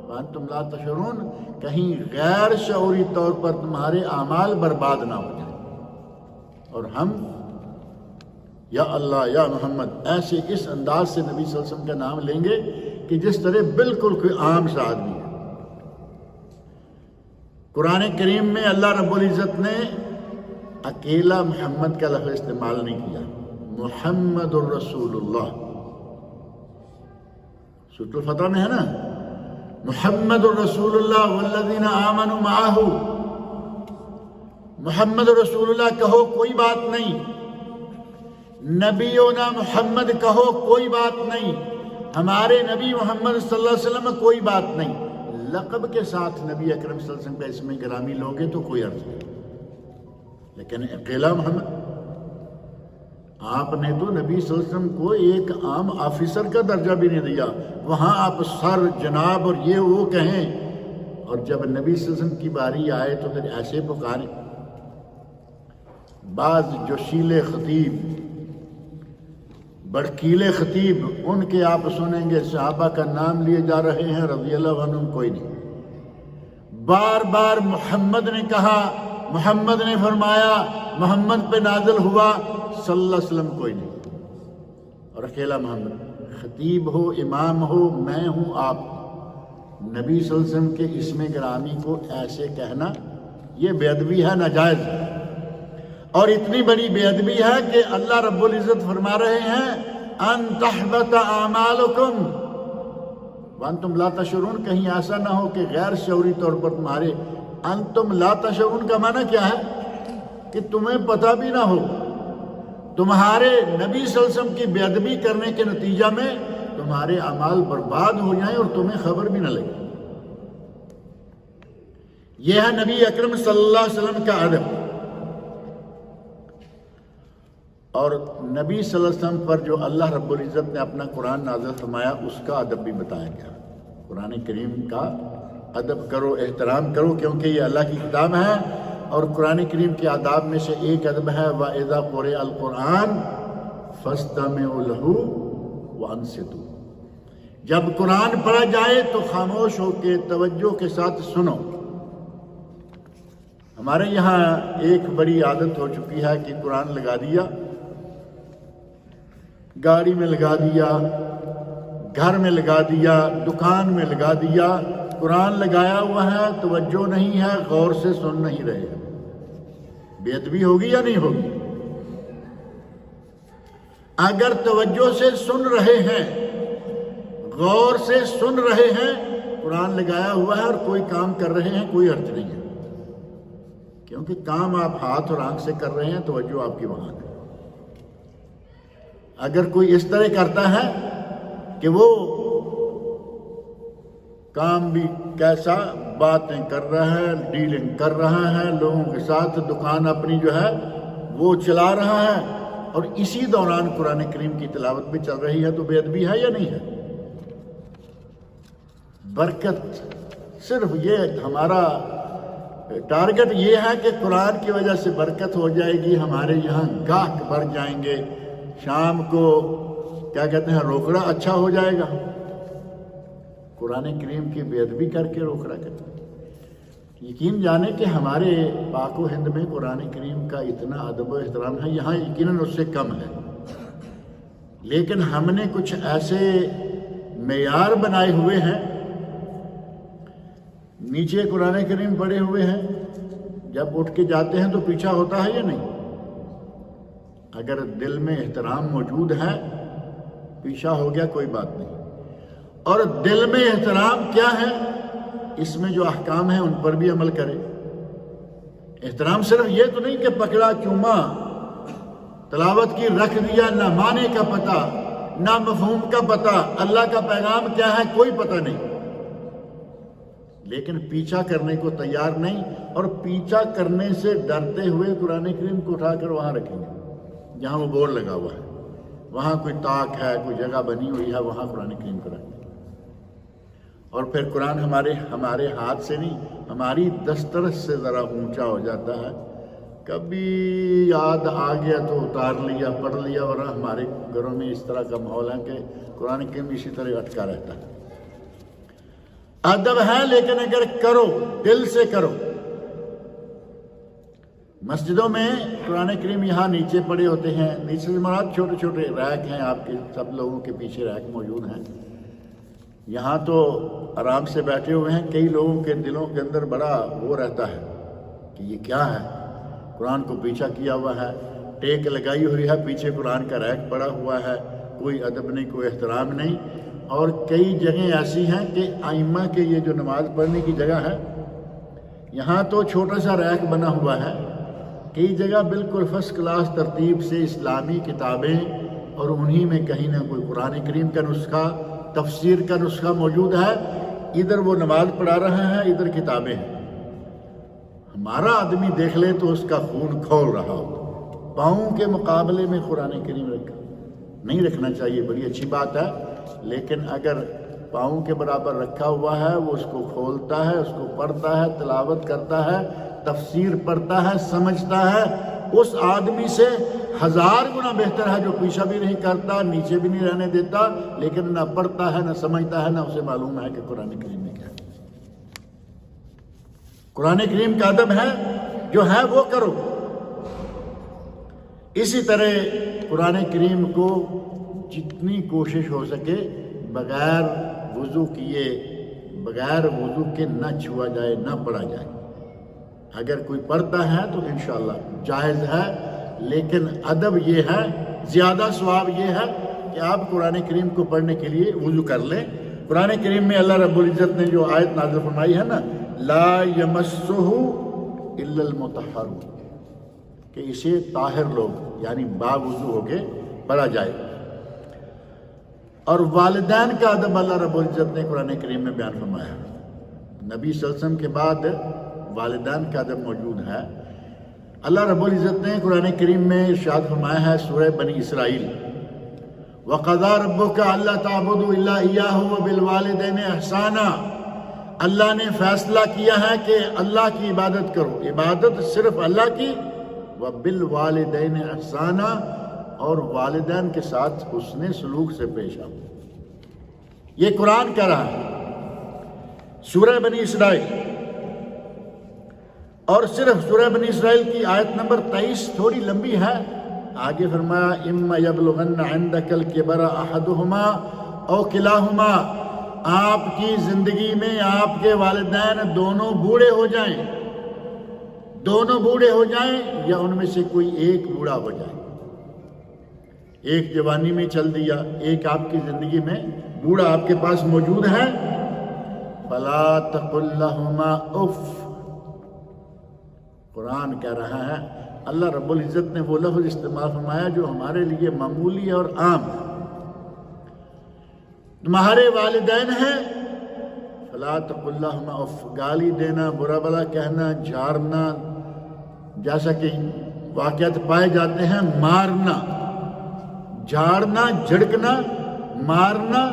وَأَنْتُمْ لَا تَشْعُرُونَ، کہیں غیر شعوری طور پر تمہارے اعمال برباد نہ ہو جائیں۔ اور ہم یا اللہ یا محمد ایسے اس انداز سے نبی صلی اللہ علیہ وسلم کا نام لیں گے کہ جس طرح بالکل کوئی عام سا آدمی ہے۔ قرآن کریم میں اللہ رب العزت نے اکیلا محمد کا لفظ استعمال نہیں کیا، محمد الرسول اللہ، سورۃ الفتح میں ہے نا، محمد الرسول اللہ والذین آمنوا معہ، محمد رسول اللہ کہو کوئی بات نہیں، نبینا محمد کہو کوئی بات نہیں، ہمارے نبی محمد صلی اللہ علیہ وسلم کوئی بات نہیں۔ لقب کے ساتھ نبی اکرم صلی اللہ علیہ وسلم کا اسم گرامی لوگے تو کوئی عرض نہیں، لیکن اکیلا محمد، آپ نے تو نبی صلی اللہ علیہ وسلم کو ایک عام آفیسر کا درجہ بھی نہیں دیا، وہاں آپ سر، جناب اور یہ وہ کہیں، اور جب نبی صلی اللہ علیہ وسلم کی باری آئے تو پھر ایسے پکاریں۔ بعض جوشیلے خطیب، بڑکیلے خطیب، ان کے آپ سنیں گے صحابہ کا نام لیے جا رہے ہیں رضی اللہ عنہم، کوئی نہیں۔ بار بار محمد نے کہا، محمد نے فرمایا، محمد پہ نازل ہوا، صلی اللہ علیہ وسلم کوئی نہیں۔ اور اکیلا محمد، خطیب ہو، امام ہو، میں ہوں، آپ، نبی صلی اللہ علیہ وسلم کے اسم گرامی کو ایسے کہنا یہ بے ادبی ہے، ناجائز ہے۔ اور اتنی بڑی بے ادبی ہے کہ اللہ رب العزت فرما رہے ہیں ان تحبط اعمالکم وانتم لا تشعرون، کہیں ایسا نہ ہو کہ غیر شعوری طور پر تمہارے، انتم لا تشعرون کا معنی کیا ہے؟ کہ تمہیں پتہ بھی نہ ہو، تمہارے نبی صلی اللہ علیہ وسلم کی بے ادبی کرنے کے نتیجہ میں تمہارے اعمال برباد ہو جائیں اور تمہیں خبر بھی نہ لگے۔ یہ ہے نبی اکرم صلی اللہ علیہ وسلم کا ادب۔ اور نبی صلی اللہ علیہ وسلم پر جو اللہ رب العزت نے اپنا قرآن نازل فرمایا اس کا ادب بھی بتایا گیا۔ قرآن کریم کا ادب کرو، احترام کرو، کیونکہ یہ اللہ کی کتاب ہے، اور قرآن کریم کے آداب میں سے ایک ادب ہے وَإِذَا قُرِئَ الْقُرْآنُ فَاسْتَمِعُوا لَهُ وَأَنصِتُوا، جب قرآن پڑھا جائے تو خاموش ہو کے توجہ کے ساتھ سنو۔ ہمارے یہاں ایک بڑی عادت ہو چکی ہے کہ قرآن لگا دیا، گاڑی میں لگا دیا، گھر میں لگا دیا، دکان میں لگا دیا، قرآن لگایا ہوا ہے، توجہ نہیں ہے، غور سے سن نہیں رہے ہیں۔ بے ادبی ہوگی یا نہیں ہوگی؟ اگر توجہ سے سن رہے ہیں، غور سے سن رہے ہیں، قرآن لگایا ہوا ہے اور کوئی کام کر رہے ہیں، کوئی حرج نہیں ہے، کیونکہ کام آپ ہاتھ اور آنکھ سے کر رہے ہیں، توجہ آپ کی وہاں ہے۔ اگر کوئی اس طرح کرتا ہے کہ وہ کام بھی کیسا، باتیں کر رہا ہے، ڈیلنگ کر رہا ہے لوگوں کے ساتھ، دکان اپنی جو ہے وہ چلا رہا ہے، اور اسی دوران قرآن کریم کی تلاوت بھی چل رہی ہے، تو بے ادبی ہے یا نہیں ہے؟ برکت، صرف یہ ہمارا ٹارگٹ یہ ہے کہ قرآن کی وجہ سے برکت ہو جائے گی، ہمارے یہاں گاہک بڑھ جائیں گے، شام کو کیا کہتے ہیں روکڑا اچھا ہو جائے گا۔ قرآن کریم کی بے ادبی کر کے روکڑا کرتے ہیں۔ یقین جانے کہ ہمارے پاک و ہند میں قرآن کریم کا اتنا ادب و احترام ہے، یہاں یقیناً اس سے کم ہے، لیکن ہم نے کچھ ایسے معیار بنائے ہوئے ہیں، نیچے قرآن کریم پڑے ہوئے ہیں، جب اٹھ کے جاتے ہیں تو پیچھا ہوتا ہے یا نہیں؟ اگر دل میں احترام موجود ہے، پیچھا ہو گیا کوئی بات نہیں۔ اور دل میں احترام کیا ہے؟ اس میں جو احکام ہیں ان پر بھی عمل کرے۔ احترام صرف یہ تو نہیں کہ پکڑا چوما، تلاوت کی رکھ دیا، نہ معنی کا پتہ، نہ مفہوم کا پتہ، اللہ کا پیغام کیا ہے کوئی پتہ نہیں، لیکن پیچھا کرنے کو تیار نہیں، اور پیچھا کرنے سے ڈرتے ہوئے قرآن کریم کو اٹھا کر وہاں رکھیں گے جہاں وہ بورڈ لگا ہوا ہے، وہاں کوئی طاق ہے، کوئی جگہ بنی ہوئی ہے، وہاں قرآن کریم کو رکھیں گے۔ اور پھر قرآن ہمارے ہاتھ سے نہیں، ہماری دسترس سے ذرا اونچا ہو جاتا ہے، کبھی یاد آ گیا تو اتار لیا، پڑھ لیا، ورنہ ہمارے گھروں میں اس طرح کا ماحول ہے کہ قرآن کریم اسی طرح اٹکا رہتا ہے۔ ادب ہے، لیکن اگر کرو، دل سے کرو۔ مسجدوں میں قرآن کریم یہاں نیچے پڑے ہوتے ہیں، نیچے سے مراد چھوٹے چھوٹے ریک ہیں، آپ کے سب لوگوں کے پیچھے ریک موجود ہیں، یہاں تو آرام سے بیٹھے ہوئے ہیں، کئی لوگوں کے دلوں کے اندر بڑا وہ رہتا ہے کہ یہ کیا ہے، قرآن کو پیچھا کیا ہوا ہے، ٹیک لگائی ہوئی ہے، پیچھے قرآن کا ریک پڑا ہوا ہے، کوئی ادب نہیں، کوئی احترام نہیں۔ اور کئی جگہیں ایسی ہیں کہ ائمہ کے یہ جو نماز پڑھنے کی جگہ ہے، یہاں تو چھوٹا سا ریک بنا ہوا ہے، کئی جگہ بالکل فرسٹ کلاس ترتیب سے اسلامی کتابیں، اور انہی میں کہیں نہ کوئی قرآن کریم کا نسخہ، تفسیر کا نسخہ موجود ہے، ادھر وہ نماز پڑھا رہا ہے، ادھر کتابیں ہیں۔ ہمارا آدمی دیکھ لے تو اس کا خون کھول رہا ہو، پاؤں کے مقابلے میں قرآن کریم نہیں رکھنا چاہیے، بڑی اچھی بات ہے، لیکن اگر پاؤں کے برابر رکھا ہوا ہے، وہ اس کو کھولتا ہے، اس کو پڑھتا ہے، تلاوت کرتا ہے، تفسیر پڑھتا ہے، سمجھتا ہے، اس آدمی سے 1000 گنا بہتر ہے جو پیچھا بھی نہیں کرتا، نیچے بھی نہیں رہنے دیتا، لیکن نہ پڑھتا ہے، نہ سمجھتا ہے، نہ اسے معلوم ہے کہ قرآن کریم میں کیا ہے۔ قرآن کریم کا ادب ہے، جو ہے وہ کرو۔ اسی طرح قرآن کریم کو جتنی کوشش ہو سکے بغیر وضو کیے، بغیر وضو کے نہ چھوا جائے، نہ پڑھا جائے۔ اگر کوئی پڑھتا ہے تو انشاءاللہ جائز ہے، لیکن ادب یہ ہے، زیادہ ثواب یہ ہے کہ آپ قرآن کریم کو پڑھنے کے لیے وضو کر لیں۔ قرآن کریم میں اللہ رب العزت نے جو آیت نازل فرمائی ہے نا، لا یمسہ الا المطہرون، کہ اسے طاہر لوگ، یعنی باوضو ہو کے پڑھا جائے۔ اور والدین کا ادب اللہ رب العزت نے قرآن کریم میں بیان فرمایا۔ نبی صلی اللہ علیہ وسلم کے بعد والدین کا ادب موجود ہے۔ اللہ رب العزت نے قرآن کریم میں ارشاد فرمایا ہے سورہ بنی اسرائیل، وَقَضَىٰ رَبُّكَ أَلَّا تَعْبُدُوا إِلَّا إِيَّاهُ وَبِالْوَالِدَيْنِ إِحْسَانًا۔ اللہ نے فیصلہ کیا ہے کہ اللہ کی عبادت کرو، عبادت صرف اللہ کی، وَبِالْوَالِدَيْنِ إِحْسَانًا، اور والدین کے ساتھ حسن سلوک سے پیش آؤ۔ یہ قرآن کہہ رہا ہے سورہ بنی اسرائیل، اور صرف سورہ بنی اسرائیل کی آیت نمبر 23 تھوڑی لمبی ہے۔ آگے فرمایا اِمَّا يَبْلُغَنَّ عِنْدَكَ الْكِبَرَ أَحَدُهُمَا أَوْ كِلَاهُمَا، آپ کی زندگی میں آپ کے والدین دونوں بوڑھے ہو جائیں، دونوں بوڑھے ہو جائیں، یا ان میں سے کوئی ایک بوڑھا ہو جائے۔ ایک جوانی میں چل دیا، ایک آپ کی زندگی میں بوڑھا آپ کے پاس موجود ہے، فَلَا تَقُلْ لَهُمَا اُفٍّ۔ قرآن کہہ رہا ہے، اللہ رب العزت نے وہ لفظ استعمال فرمایا جو ہمارے لیے معمولی اور عام ہے۔ تمہارے والدین ہیں، فَلَا تَقُلْ لَهُمَا اُفٍّ، گالی دینا، برا بلا کہنا، جھاڑنا، جیسا کہ واقعات پائے جاتے ہیں، مارنا، جھاڑنا، جھڑکنا، مارنا،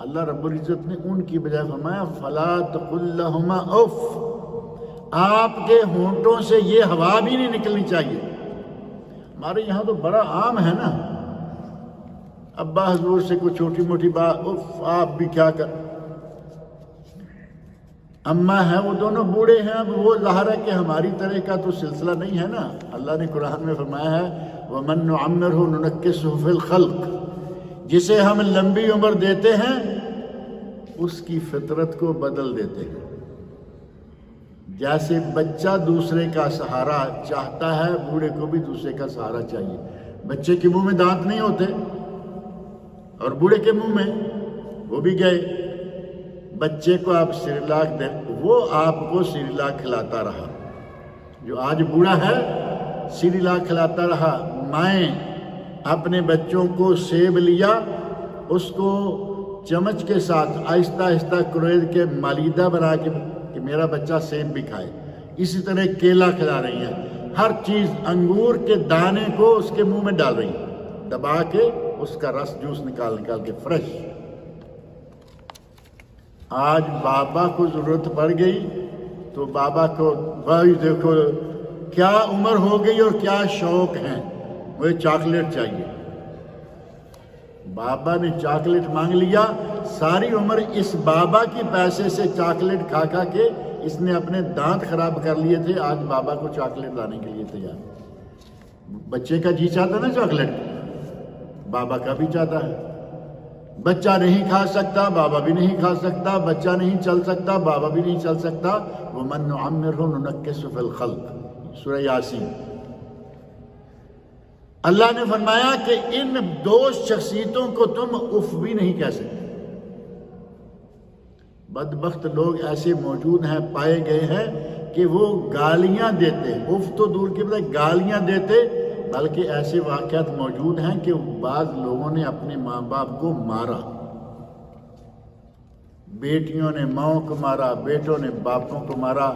اللہ رب العزت نے ان کی بجائے فرمایا فَلَا تَقُلْ لَهُمَا اُفٍّ۔ آپ کے ہونٹوں سے یہ ہوا بھی نہیں نکلنی چاہیے۔ ہمارے یہاں تو بڑا عام ہے نا، ابا حضور سے کوئی چھوٹی موٹی بات، اف آپ بھی کیا کر، اماں ہیں وہ دونوں بوڑھے ہیں، اب وہ ظاہر ہے کہ ہماری طرح کا تو سلسلہ نہیں ہے نا۔ اللہ نے قرآن میں فرمایا ہے وَمَن نُعَمِّرْهُ نُنَكِّسْهُ فِي الْخَلْقِ، جسے ہم لمبی عمر دیتے ہیں اس کی فطرت کو بدل دیتے ہیں۔ جیسے بچہ دوسرے کا سہارا چاہتا ہے، بوڑھے کو بھی دوسرے کا سہارا چاہیے۔ بچے کے منہ میں دانت نہیں ہوتے، اور بوڑھے کے منہ میں وہ بھی گئے۔ بچے کو آپ سیریلاک دیں، وہ آپ کو سیریلاک کھلاتا رہا، جو آج بوڑھا ہے سیریلاک کھلاتا رہا۔ مائیں اپنے بچوں کو سیب لیا، اس کو چمچ کے ساتھ آہستہ آہستہ کروید کے مالیدہ بنا کے کہ میرا بچہ سیب بھی کھائے، اسی طرح کیلا کھلا رہی ہیں، ہر چیز انگور کے دانے کو اس کے منہ میں ڈال رہی ہیں، دبا کے اس کا رس جوس نکال کے فریش۔ آج بابا کو ضرورت پڑ گئی تو بابا کو بھائی دیکھو کیا عمر ہو گئی اور کیا شوق ہیں، مجھے چاکلیٹ چاہیے۔ بابا نے چاکلیٹ مانگ لیا، ساری عمر اس بابا کی پیسے سے چاکلیٹ کھا کھا کے اس نے اپنے دانت خراب کر لیے تھے، آج بابا کو چاکلیٹ لانے کے لیے تیار۔ بچے کا جی چاہتا نا چاکلیٹ، بابا کا بھی چاہتا ہے۔ بچہ نہیں کھا سکتا، بابا بھی نہیں کھا سکتا، بچہ نہیں چل سکتا، بابا بھی نہیں چل سکتا۔ وَمَن نُعَمِّرْهُ نُنَكِّسْهُ فِي الْخَلْقِ، سورہ یاسین۔ اللہ نے فرمایا کہ ان دو شخصیتوں کو تم اف بھی نہیں کہہ سکتے۔ بدبخت لوگ ایسے موجود ہیں، پائے گئے ہیں کہ وہ گالیاں دیتے، اف تو دور کی بات، گالیاں دیتے، بلکہ ایسے واقعات موجود ہیں کہ بعض لوگوں نے اپنے ماں باپ کو مارا، بیٹیوں نے ماؤں کو مارا، بیٹوں نے باپوں کو مارا۔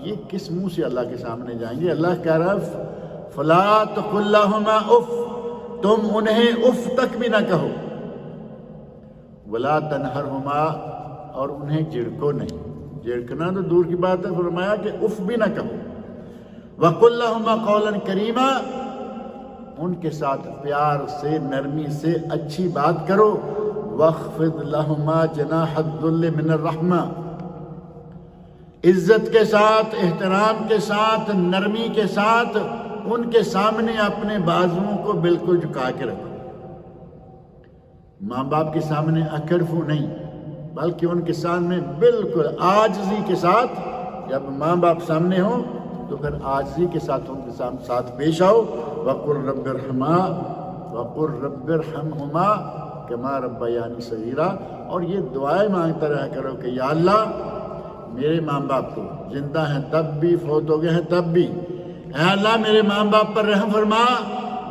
یہ کس منہ سے اللہ کے سامنے جائیں گے؟ اللہ کہہ رہا ہے فَلَا تَقُلْ لَهُمَا اُفٍّ، تم انہیں اف تک بھی نہ کہو، وَلَا تَنْهَرْهُمَا، اور انہیں جھڑکو نہیں، جھڑکنا تو دور کی بات ہے، فرمایا کہ اف بھی نہ کہو۔ وَقُلْ لَهُمَا قَوْلًا كَرِيمًا، ان کے ساتھ پیار سے، نرمی سے اچھی بات کرو۔ وَاخْفِضْ لَهُمَا جَنَاحَ الذُّلِّ مِنَ الرَّحْمَةِ، عزت کے ساتھ، احترام کے ساتھ، نرمی کے ساتھ ان کے سامنے اپنے بازوؤں کو بالکل جھکا کے رکھو۔ ماں باپ کے سامنے اکڑفو نہیں، بلکہ ان کے سامنے بالکل عاجزی کے ساتھ، جب ماں باپ سامنے ہوں تو پھر عاجزی کے ساتھ ان کے ساتھ پیش آؤ۔ وَقُلْ رَبِّ ارْحَمْهُمَا وَقُلْ رَبِّ ارْحَمْهُمَا كَمَا رَبَّيَانِي صَغِيرًا، اور یہ دعائیں مانگتا رہا کرو کہ یا اللہ میرے ماں باپ کو، زندہ ہیں تب بھی، فوت ہو گئے ہیں تب بھی، اے اللہ میرے ماں باپ پر رحم فرما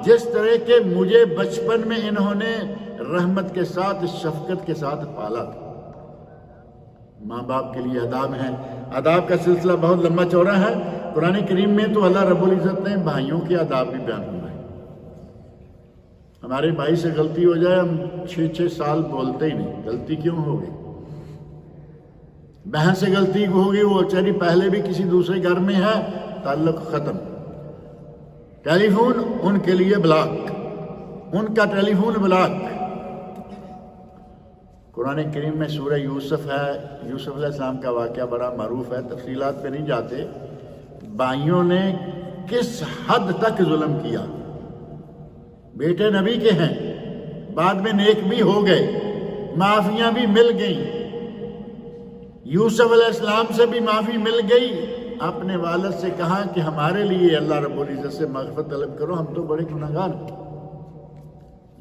جس طرح کہ مجھے بچپن میں انہوں نے رحمت کے ساتھ شفقت کے ساتھ پالا تھا۔ ماں باپ کے لیے آداب ہیں، آداب کا سلسلہ بہت لمبا چوڑا ہے۔ قرآن کریم میں تو اللہ رب العزت نے بھائیوں کے آداب بھی بیان فرمائے۔ ہمارے بھائی سے غلطی ہو جائے ہم 6 سال بولتے ہی نہیں، غلطی کیوں ہوگی؟ بہن سے غلطی ہوگی، وہ چلی پہلے بھی کسی دوسرے گھر میں ہے، تعلق ختم۔ ٹیلی فون ان کے لیے بلاک، ان کا ٹیلی فون بلاک۔ قرآن کریم میں سورہ یوسف ہے، یوسف علیہ السلام کا واقعہ بڑا معروف ہے، تفصیلات پہ نہیں جاتے۔ بھائیوں نے کس حد تک ظلم کیا، بیٹے نبی کے ہیں، بعد میں نیک بھی ہو گئے، معافیاں بھی مل گئیں، یوسف علیہ السلام سے بھی معافی مل گئی۔ اپنے والد سے کہا کہ ہمارے لیے اللہ رب العزت سے مغفرت طلب کرو، ہم تو بڑے گنہگار ہیں۔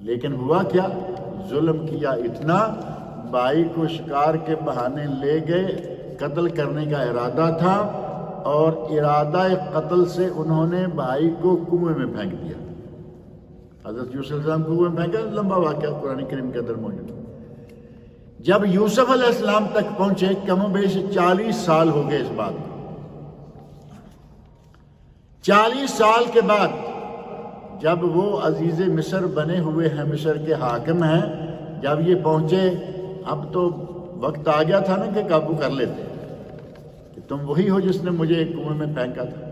لیکن ہوا کیا؟ ظلم کیا اتنا، بھائی کو شکار کے بہانے لے گئے، قتل کرنے کا ارادہ تھا، اور ارادہ قتل سے انہوں نے بھائی کو کنویں میں پھینک دیا۔ حضرت یوسف علیہ السلام کنویں میں پھینکا، لمبا واقعہ قرآن کریم کے اندر موجود ہے۔ جب یوسف علیہ السلام تک پہنچے، کم و بیش 40 سال ہو گئے اس بات کو۔ 40 سال کے بعد جب وہ عزیز مصر بنے ہوئے ہیں، مصر کے حاکم ہیں، جب یہ پہنچے، اب تو وقت آ گیا تھا نا کہ قابو کر لیتے کہ تم وہی ہو جس نے مجھے کنویں میں پھینکا تھا۔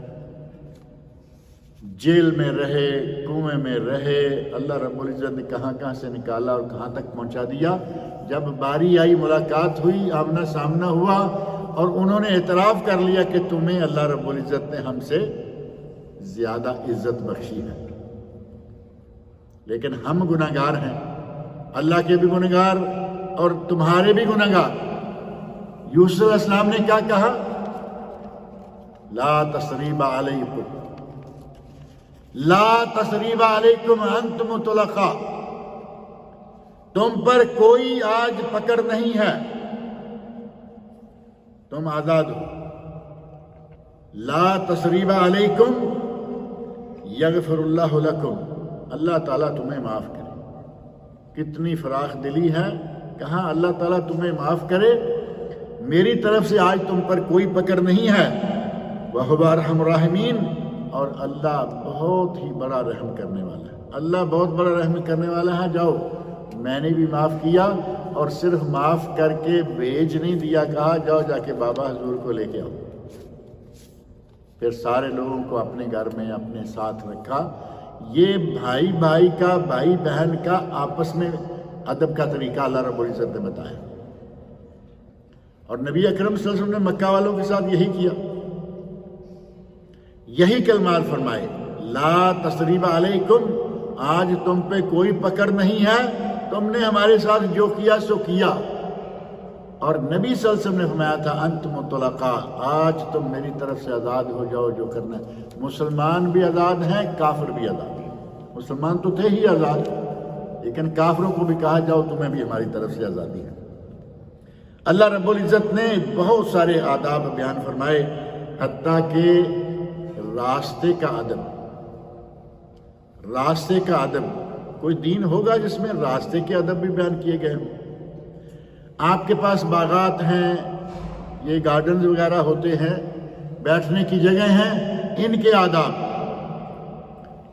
جیل میں رہے، کنویں میں رہے، اللہ رب العزت نے کہاں کہاں سے نکالا اور کہاں تک پہنچا دیا۔ جب باری آئی، ملاقات ہوئی، آمنا سامنا ہوا، اور انہوں نے اعتراف کر لیا کہ تمہیں اللہ رب العزت نے ہم سے زیادہ عزت بخشی ہے، لیکن ہم گناہگار ہیں، اللہ کے بھی گناہگار اور تمہارے بھی گناہگار۔ یوسف علیہ السلام نے کیا کہا؟ لا تثریب علیکم، لا تثریب علیکم انتم طلقاء، تم پر کوئی آج پکڑ نہیں ہے، تم آزاد ہو۔ لا تثریب علیکم یغفر اللہ لکم، اللہ تعالیٰ تمہیں معاف کرے۔ کتنی فراخ دلی ہے، کہاں اللہ تعالیٰ تمہیں معاف کرے، میری طرف سے آج تم پر کوئی پکڑ نہیں ہے۔ وَهُوَ أَرْحَمُ الرَّاحِمِينَ، اور اللہ بہت ہی بڑا رحم کرنے والا ہے، اللہ بہت بڑا رحم کرنے والا ہے۔ جاؤ، میں نے بھی معاف کیا، اور صرف معاف کر کے بھیج نہیں دیا، کہا جاؤ جا کے بابا حضور کو لے کے آؤ۔ پھر سارے لوگوں کو اپنے گھر میں اپنے ساتھ رکھا۔ یہ بھائی بھائی کا، بھائی بہن کا آپس میں ادب کا طریقہ اللہ رب العزت نے بتایا، اور نبی اکرم صلی اللہ علیہ وسلم نے مکہ والوں کے ساتھ یہی کیا، یہی کلمات فرمائے، لا تثریب علیکم، آج تم پہ کوئی پکڑ نہیں ہے، تم نے ہمارے ساتھ جو کیا سو کیا۔ اور نبی صلی اللہ علیہ وسلم نے فرمایا تھا انتم طلقاء، آج تم میری طرف سے آزاد ہو جاؤ، جو کرنا ہے۔ مسلمان بھی آزاد ہیں، کافر بھی آزاد ہیں۔ مسلمان تو تھے ہی آزاد، لیکن کافروں کو بھی کہا جاؤ تمہیں بھی ہماری طرف سے آزادی ہے۔ اللہ رب العزت نے بہت سارے آداب بیان فرمائے، حتیٰ کہ راستے کا ادب، راستے کا ادب، کوئی دین ہوگا جس میں راستے کے ادب بھی بیان کیے گئے ہوں۔ آپ کے پاس باغات ہیں، یہ گارڈنز وغیرہ ہوتے ہیں، بیٹھنے کی جگہ ہیں، ان کے آداب،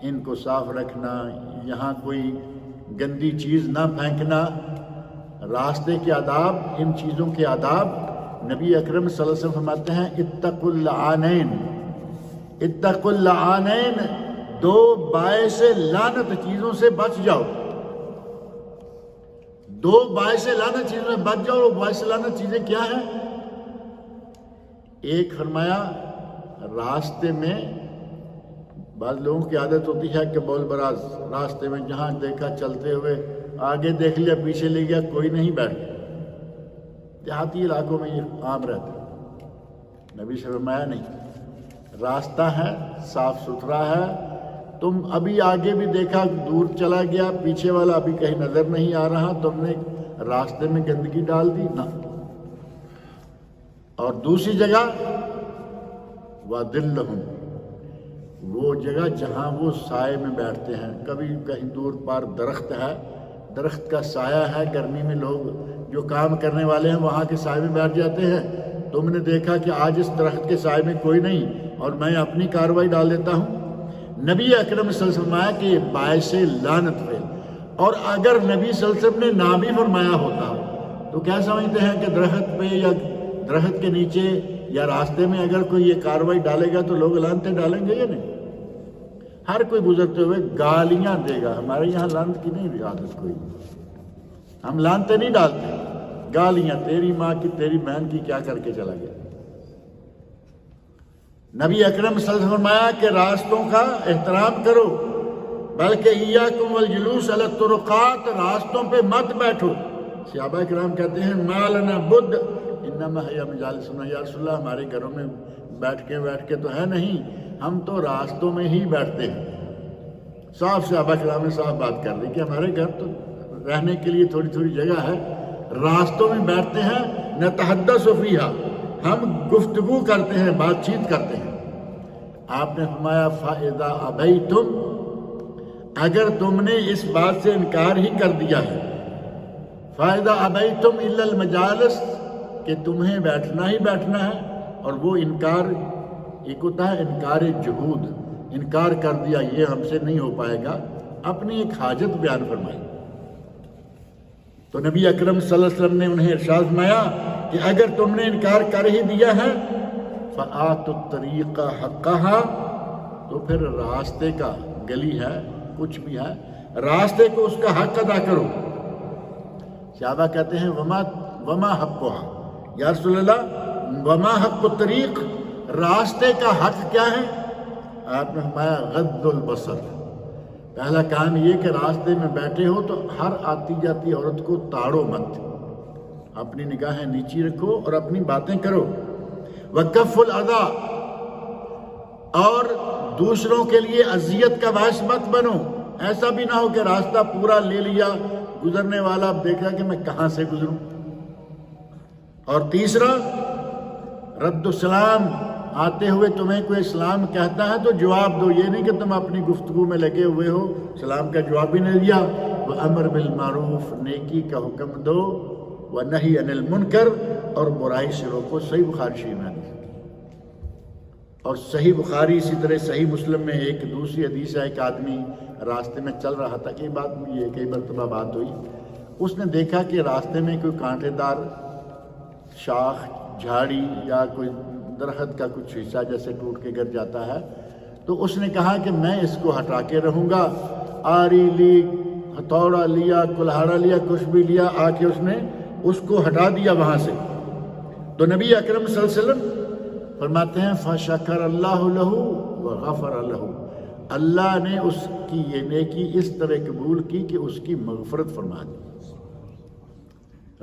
ان کو صاف رکھنا، یہاں کوئی گندی چیز نہ پھینکنا، راستے کے آداب، ان چیزوں کے آداب۔ نبی اکرم صلی اللہ علیہ وسلم فرماتے ہیں اتقوا اللعانین، اتقوا اللعانین، دو باعث لعنت چیزوں سے بچ جاؤ، دو باعث لعنت چیزوں سے بچ جاؤ۔ باعث لعنت چیزیں کیا ہیں؟ ایک فرمایا راستے میں، بعض لوگوں کی عادت ہوتی ہے کہ بول براز، راستے میں جہاں دیکھا چلتے ہوئے، آگے دیکھ لیا پیچھے لے گیا، کوئی نہیں بیٹھ گیا۔ دیہاتی علاقوں میں یہ عام رہتا ہے۔ نبی سے فرمایا نہیں، راستہ ہے، صاف ستھرا ہے، تم ابھی آگے بھی دیکھا دور چلا گیا، پیچھے والا ابھی کہیں نظر نہیں آ رہا، تم نے راستے میں گندگی ڈال دی نہ۔ اور دوسری جگہ وَذِلُّهُمْ، وہ جگہ جہاں وہ سائے میں بیٹھتے ہیں. کبھی کہیں دور پار درخت ہے، درخت کا سایہ ہے، گرمی میں لوگ جو کام کرنے والے ہیں وہاں کے سائے میں بیٹھ جاتے ہیں. تم نے دیکھا کہ آج اس درخت کے سائے میں کوئی نہیں اور میں اپنی کارروائی ڈال دیتا ہوں. نبی اکرم صلی اللہ علیہ وسلم فرمایا کہ یہ باعث لعنت ہے. اور اگر نبی صلی اللہ علیہ وسلم نے نہ بھی فرمایا ہوتا تو کیا سمجھتے ہیں کہ درخت پہ یا درخت کے نیچے یا راستے میں اگر کوئی یہ کارروائی ڈالے گا تو لوگ لعنتیں ڈالیں گے یا نہیں؟ ہر کوئی گزرتے ہوئے گالیاں دے گا. ہمارے یہاں لعنت کی نہیں عادت کوئی، ہم لعنتیں نہیں ڈالتے، گالیاں تیری ماں کی تیری بہن کی کیا کر کے چلا گیا. نبی اکرم صلی اللہ علیہ وسلم نے فرمایا کہ راستوں کا احترام کرو، بلکہ ایاکم والجلوس علی الطرقات، راستوں پہ مت بیٹھو. صحابہ کرام کہتے ہیں ما لنا بد انما ہی مجالسنا، یا رسول اللہ ہمارے گھروں میں بیٹھ کے تو ہے نہیں، ہم تو راستوں میں ہی بیٹھتے ہیں. صاحب صحابہ کرام نے صاحب بات کر دی کہ ہمارے گھر تو رہنے کے لیے تھوڑی تھوڑی جگہ ہے، راستوں میں بیٹھتے ہیں. نتحدث فیہا، ہم گفتگو کرتے ہیں، بات چیت کرتے ہیں. آپ نے فرمایا فَإِذَا أَبَيْتُمْ، اگر تم نے اس بات سے انکار ہی کر دیا ہے، فَإِذَا أَبَيْتُمْ إِلَّا الْمَجَالِسِ، کہ تمہیں بیٹھنا ہی بیٹھنا ہے. اور وہ انکار ایک ہوتا ہے انکار جہود، انکار کر دیا یہ ہم سے نہیں ہو پائے گا، اپنی ایک حاجت بیان فرمائی. تو نبی اکرم صلی اللہ علیہ وسلم نے انہیں ارشاد فرمایا کہ اگر تم نے انکار کر ہی دیا ہے فَآتُوا الطَّرِيقَ حَقَّهَا، تو پھر راستے کا، گلی ہے کچھ بھی ہے، راستے کو اس کا حق ادا کرو. صحابہ کہتے ہیں وما حقها، یا رسول اللہ وما حق الطریق، راستے کا حق کیا ہے؟ آپ نے فرمایا غض البصر. پہلا کام یہ کہ راستے میں بیٹھے ہو تو ہر آتی جاتی عورت کو تاڑو مت، اپنی نگاہیں نیچی رکھو اور اپنی باتیں کرو. وکف الاذی، اور دوسروں کے لیے اذیت کا باعث مت بنو. ایسا بھی نہ ہو کہ راستہ پورا لے لیا، گزرنے والا اب دیکھ رہا کہ میں کہاں سے گزروں. اور تیسرا رد السلام، آتے ہوئے تمہیں کوئی اسلام کہتا ہے تو جواب دو، یہ نہیں کہ تم اپنی گفتگو میں لگے ہوئے ہو سلام کا جواب بھی نہیں دیا. وَأَمْرُ بِالْمَعْرُوفِ، نیکی کا حکم دو، وَنَهْيِ عَنِ الْمُنْكَرِ، اور برائی سے روکو. صحیح بخاری شریف میں اور صحیح بخاری، اسی طرح صحیح مسلم میں ایک دوسری حدیث ہے، ایک آدمی راستے میں چل رہا تھا، کئی مرتبہ بات ہوئی، اس نے دیکھا کہ راستے میں کوئی کانٹے دار شاخ، جھاڑی یا کوئی درخت کا کچھ حصہ جیسے ٹوٹ کے گر جاتا ہے، تو اس نے کہا کہ میں اس کو ہٹا کے رہوں گا. آری لی، ہتھوڑا لیا، کلہاڑا لیا، کچھ بھی لیا، آ کے اس نے اس کو ہٹا دیا وہاں سے. تو نبی اکرم صلی اللہ علیہ وسلم فرماتے ہیں فَشَكَرَ اللَّهُ لَهُ وَغَفَرَ لَهُ، اللہ نے اس کی یہ نیکی اس طرح قبول کی کہ اس کی مغفرت فرما دی.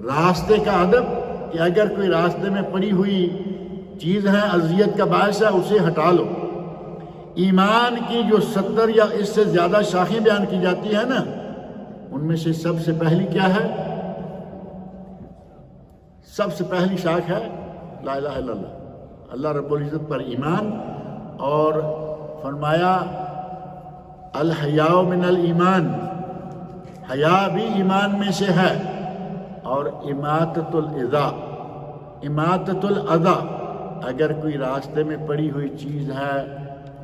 راستے کا ادب کہ اگر کوئی راستے میں پڑی ہوئی چیز ہے، اذیت کا باعث ہے، اسے ہٹا لو. ایمان کی جو 70 یا اس سے زیادہ شاخیں بیان کی جاتی ہیں نا، ان میں سے سب سے پہلی کیا ہے؟ سب سے پہلی شاخ ہے لا الہ الا اللہ، اللہ رب العزت پر ایمان. اور فرمایا الحیاء من الایمان، حیا بھی ایمان میں سے ہے. اور اماطۃ الاذی، اگر کوئی راستے میں پڑی ہوئی چیز ہے،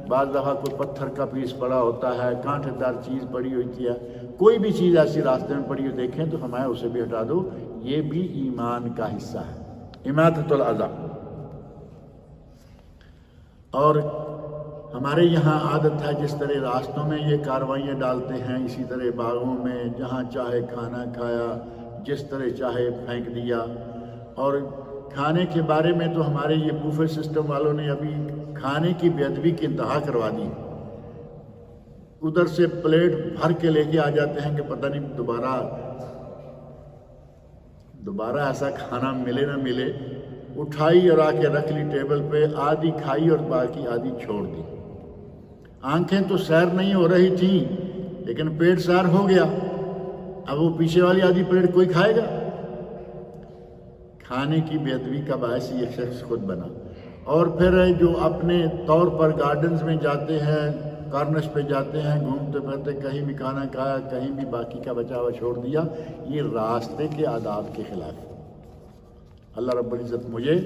بعض دفعہ کوئی پتھر کا پیس پڑا ہوتا ہے، کانٹے دار چیز پڑی ہوئی ہے، کوئی بھی چیز ایسی راستے میں پڑی ہوئی دیکھیں تو فرمایا اسے بھی ہٹا دو، یہ بھی ایمان کا حصہ ہے، اماطۃ الاذی. اور ہمارے یہاں عادت ہے جس طرح راستوں میں یہ کارروائیاں ڈالتے ہیں، اسی طرح باغوں میں جہاں چاہے کھانا کھایا، جس طرح چاہے پھینک دیا. اور کھانے کے بارے میں تو ہمارے یہ بوفے سسٹم والوں نے ابھی کھانے کی بے ادبی کی انتہا کروا دی. ادھر سے پلیٹ بھر کے لے کے آ جاتے ہیں کہ پتہ نہیں دوبارہ ایسا کھانا ملے نہ ملے. اٹھائی اور آ کے رکھ لی ٹیبل پہ، آدھی کھائی اور باقی آدھی چھوڑ دی. آنکھیں تو سیر نہیں ہو رہی تھیں لیکن پیٹ سیر ہو گیا. اب وہ پیچھے والی آدھی پلیٹ کوئی کھائے گا؟ کھانے کی بے ادبی کا باعث یہ شخص خود بنا. اور پھر جو اپنے طور پر گارڈنز میں جاتے ہیں، کارنرز پہ جاتے ہیں، گھومتے پھرتے، کہیں بھی کھانا کھایا، کہیں بھی باقی کا بچا ہوا چھوڑ دیا، یہ راستے کے آداب کے خلاف ہے۔ اللہ رب العزت مجھے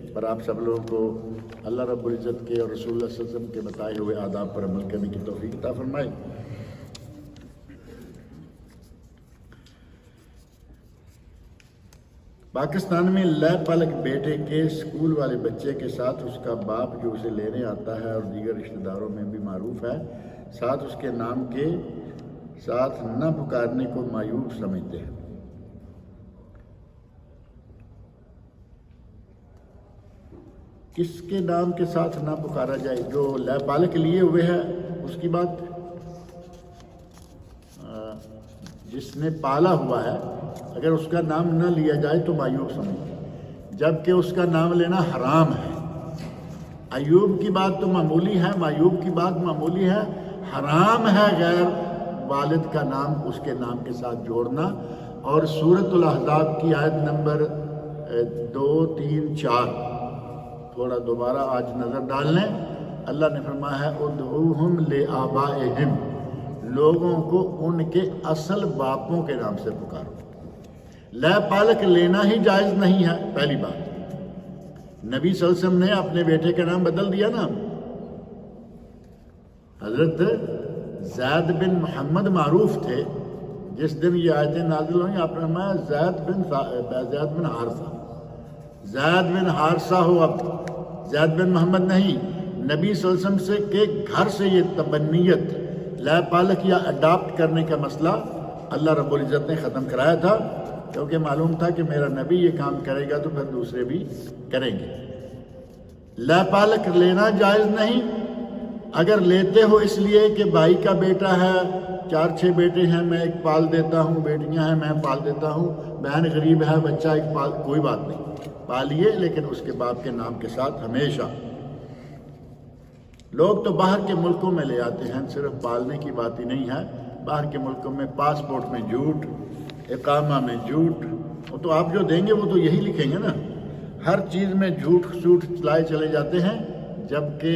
اور آپ سب لوگوں کو اللہ رب العزت کے اور رسول اللہ صلی اللہ علیہ وسلم کے بتائے ہوئے آداب پر عمل کرنے کی توفیق عطا فرمائے۔ پاکستان میں لے پلک بیٹے کے اسکول والے بچے کے ساتھ اس کا باپ جو اسے لینے آتا ہے اور دیگر رشتہ داروں میں بھی معروف ہے، ساتھ اس کے نام کے ساتھ نہ پکارنے کو معیوب سمجھتے ہیں۔ کس کے نام کے ساتھ نہ پکارا جائے؟ جو لے پالک لیے ہوئے ہے اس کی بات، جس نے پالا ہوا ہے اگر اس کا نام نہ لیا جائے تو معیوب سمجھتے ہیں، جبکہ اس کا نام لینا حرام ہے۔ ایوب کی بات تو معمولی ہے، معیوب کی بات معمولی ہے، حرام ہے غیر والد کا نام اس کے نام کے ساتھ جوڑنا۔ اور سورۃ الاحزاب کی آیت نمبر 2، 3، 4 تھوڑا دوبارہ آج نظر ڈال لیں۔ اللہ نے فرمایا ہے ادعوہم لآبائہم، لوگوں کو ان کے اصل باپوں کے نام سے پکارو۔ لے پالک لینا ہی جائز نہیں ہے، پہلی بات۔ نبی صلی اللہ علیہ وسلم نے اپنے بیٹے کا نام بدل دیا نا، حضرت زید بن محمد معروف تھے، جس دن یہ آیتیں نازل ہوئیں آپ نے فرمایا زید بن حارثہ، زید بن حارثہ ہو، اب زید بن محمد نہیں۔ نبی صلی اللہ علیہ وسلم سے کے گھر سے یہ تبنیت، لے پالک یا اڈاپٹ کرنے کا مسئلہ اللہ رب العزت نے ختم کرایا تھا، کیونکہ معلوم تھا کہ میرا نبی یہ کام کرے گا تو پھر دوسرے بھی کریں گے۔ لے پالک لینا جائز نہیں۔ اگر لیتے ہو اس لیے کہ بھائی کا بیٹا ہے، 4-6 بیٹے ہیں، میں ایک پال دیتا ہوں، بیٹیاں ہیں میں پال دیتا ہوں، بہن غریب ہے، بچہ ایک پال، کوئی بات نہیں، پالیے لیکن اس کے باپ کے نام کے ساتھ ہمیشہ۔ لوگ تو باہر کے ملکوں میں لے آتے ہیں، صرف پالنے کی بات ہی نہیں ہے، باہر کے ملکوں میں پاسپورٹ میں جھوٹ، اقامہ میں جھوٹ، وہ تو آپ جو دیں گے وہ تو یہی لکھیں گے نا، ہر چیز میں جھوٹ سوٹ چلائے چلے جاتے ہیں، جبکہ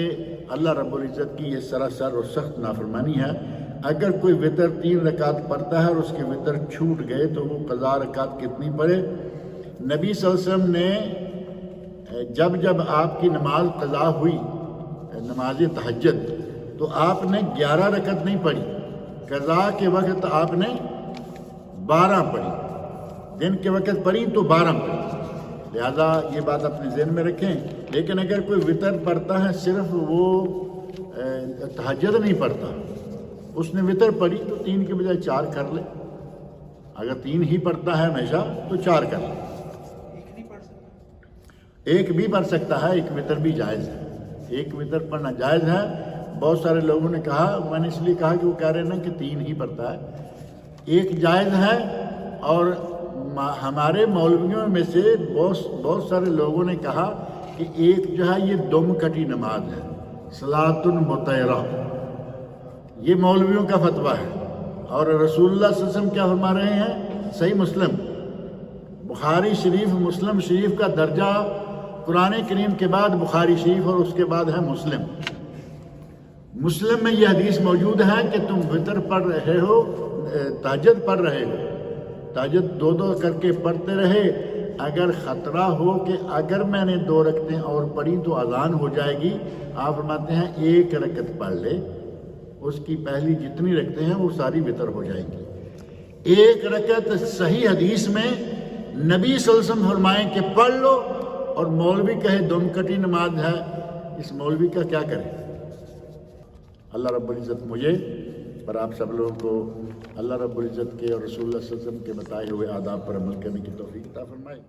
اللہ رب العزت کی یہ سراسر اور سخت نافرمانی ہے۔ اگر کوئی وتر 3 رکعت پڑھتا ہے اور اس کے وتر چھوٹ گئے تو وہ قضا رکعت کتنی پڑھے؟ نبی صلی اللہ علیہ وسلم نے جب آپ کی نماز قضا ہوئی، نماز تہجد، تو آپ نے 11 رکعت نہیں پڑھی، قضا کے وقت آپ نے 12 پڑھی، دن کے وقت پڑھی تو 12 پڑھی، لہذا یہ بات اپنے ذہن میں رکھیں۔ لیکن اگر کوئی وتر پڑھتا ہے، صرف وہ تہجد نہیں پڑھتا، اس نے وتر پڑھی تو 3 کے بجائے 4 کر لے، اگر 3 ہی پڑھتا ہے ہمیشہ تو 4 کر لے، ایک بھی پڑھ سکتا ہے، ایک وتر بھی جائز ہے، ایک وتر پڑھنا جائز ہے۔ بہت سارے لوگوں نے کہا، میں نے اس لیے کہا کہ وہ کہہ رہے ہیں نا کہ 3 ہی پڑھتا ہے، ایک جائز ہے۔ اور ہمارے مولویوں میں سے بہت سارے لوگوں نے کہا کہ ایک جو ہے یہ دم کٹی نماز ہے، صلاۃ مطیرہ، یہ مولویوں کا فتویٰ ہے۔ اور رسول اللہ صلی اللہ علیہ وسلم کیا فرما رہے ہیں؟ صحیح مسلم، بخاری شریف، مسلم شریف کا درجہ قرآن کریم کے بعد بخاری شریف اور اس کے بعد ہے مسلم۔ مسلم میں یہ حدیث موجود ہے کہ تم وتر پڑھ رہے ہو، تہجد پڑھ رہے ہو، تہجد 2 کر کے پڑھتے رہے، اگر خطرہ ہو کہ اگر میں نے 2 رکعتیں اور پڑھی تو اذان ہو جائے گی، آپ فرماتے ہیں 1 رکعت پڑھ لے، اس کی پہلی جتنی رکعتیں ہیں وہ ساری وتر ہو جائیں گی۔ 1 رکعت صحیح حدیث میں نبی صلی اللہ علیہ وسلم فرمائیں کہ پڑھ لو، اور مولوی کہے دم کٹی نماز ہے، اس مولوی کا کیا کریں؟ اللہ رب العزت مجھے پر آپ سب لوگوں کو اللہ رب العزت کے اور رسول اللہ صلی اللہ علیہ وسلم کے بتائے ہوئے آداب پر عمل کرنے کی توفیق عطا فرمائے۔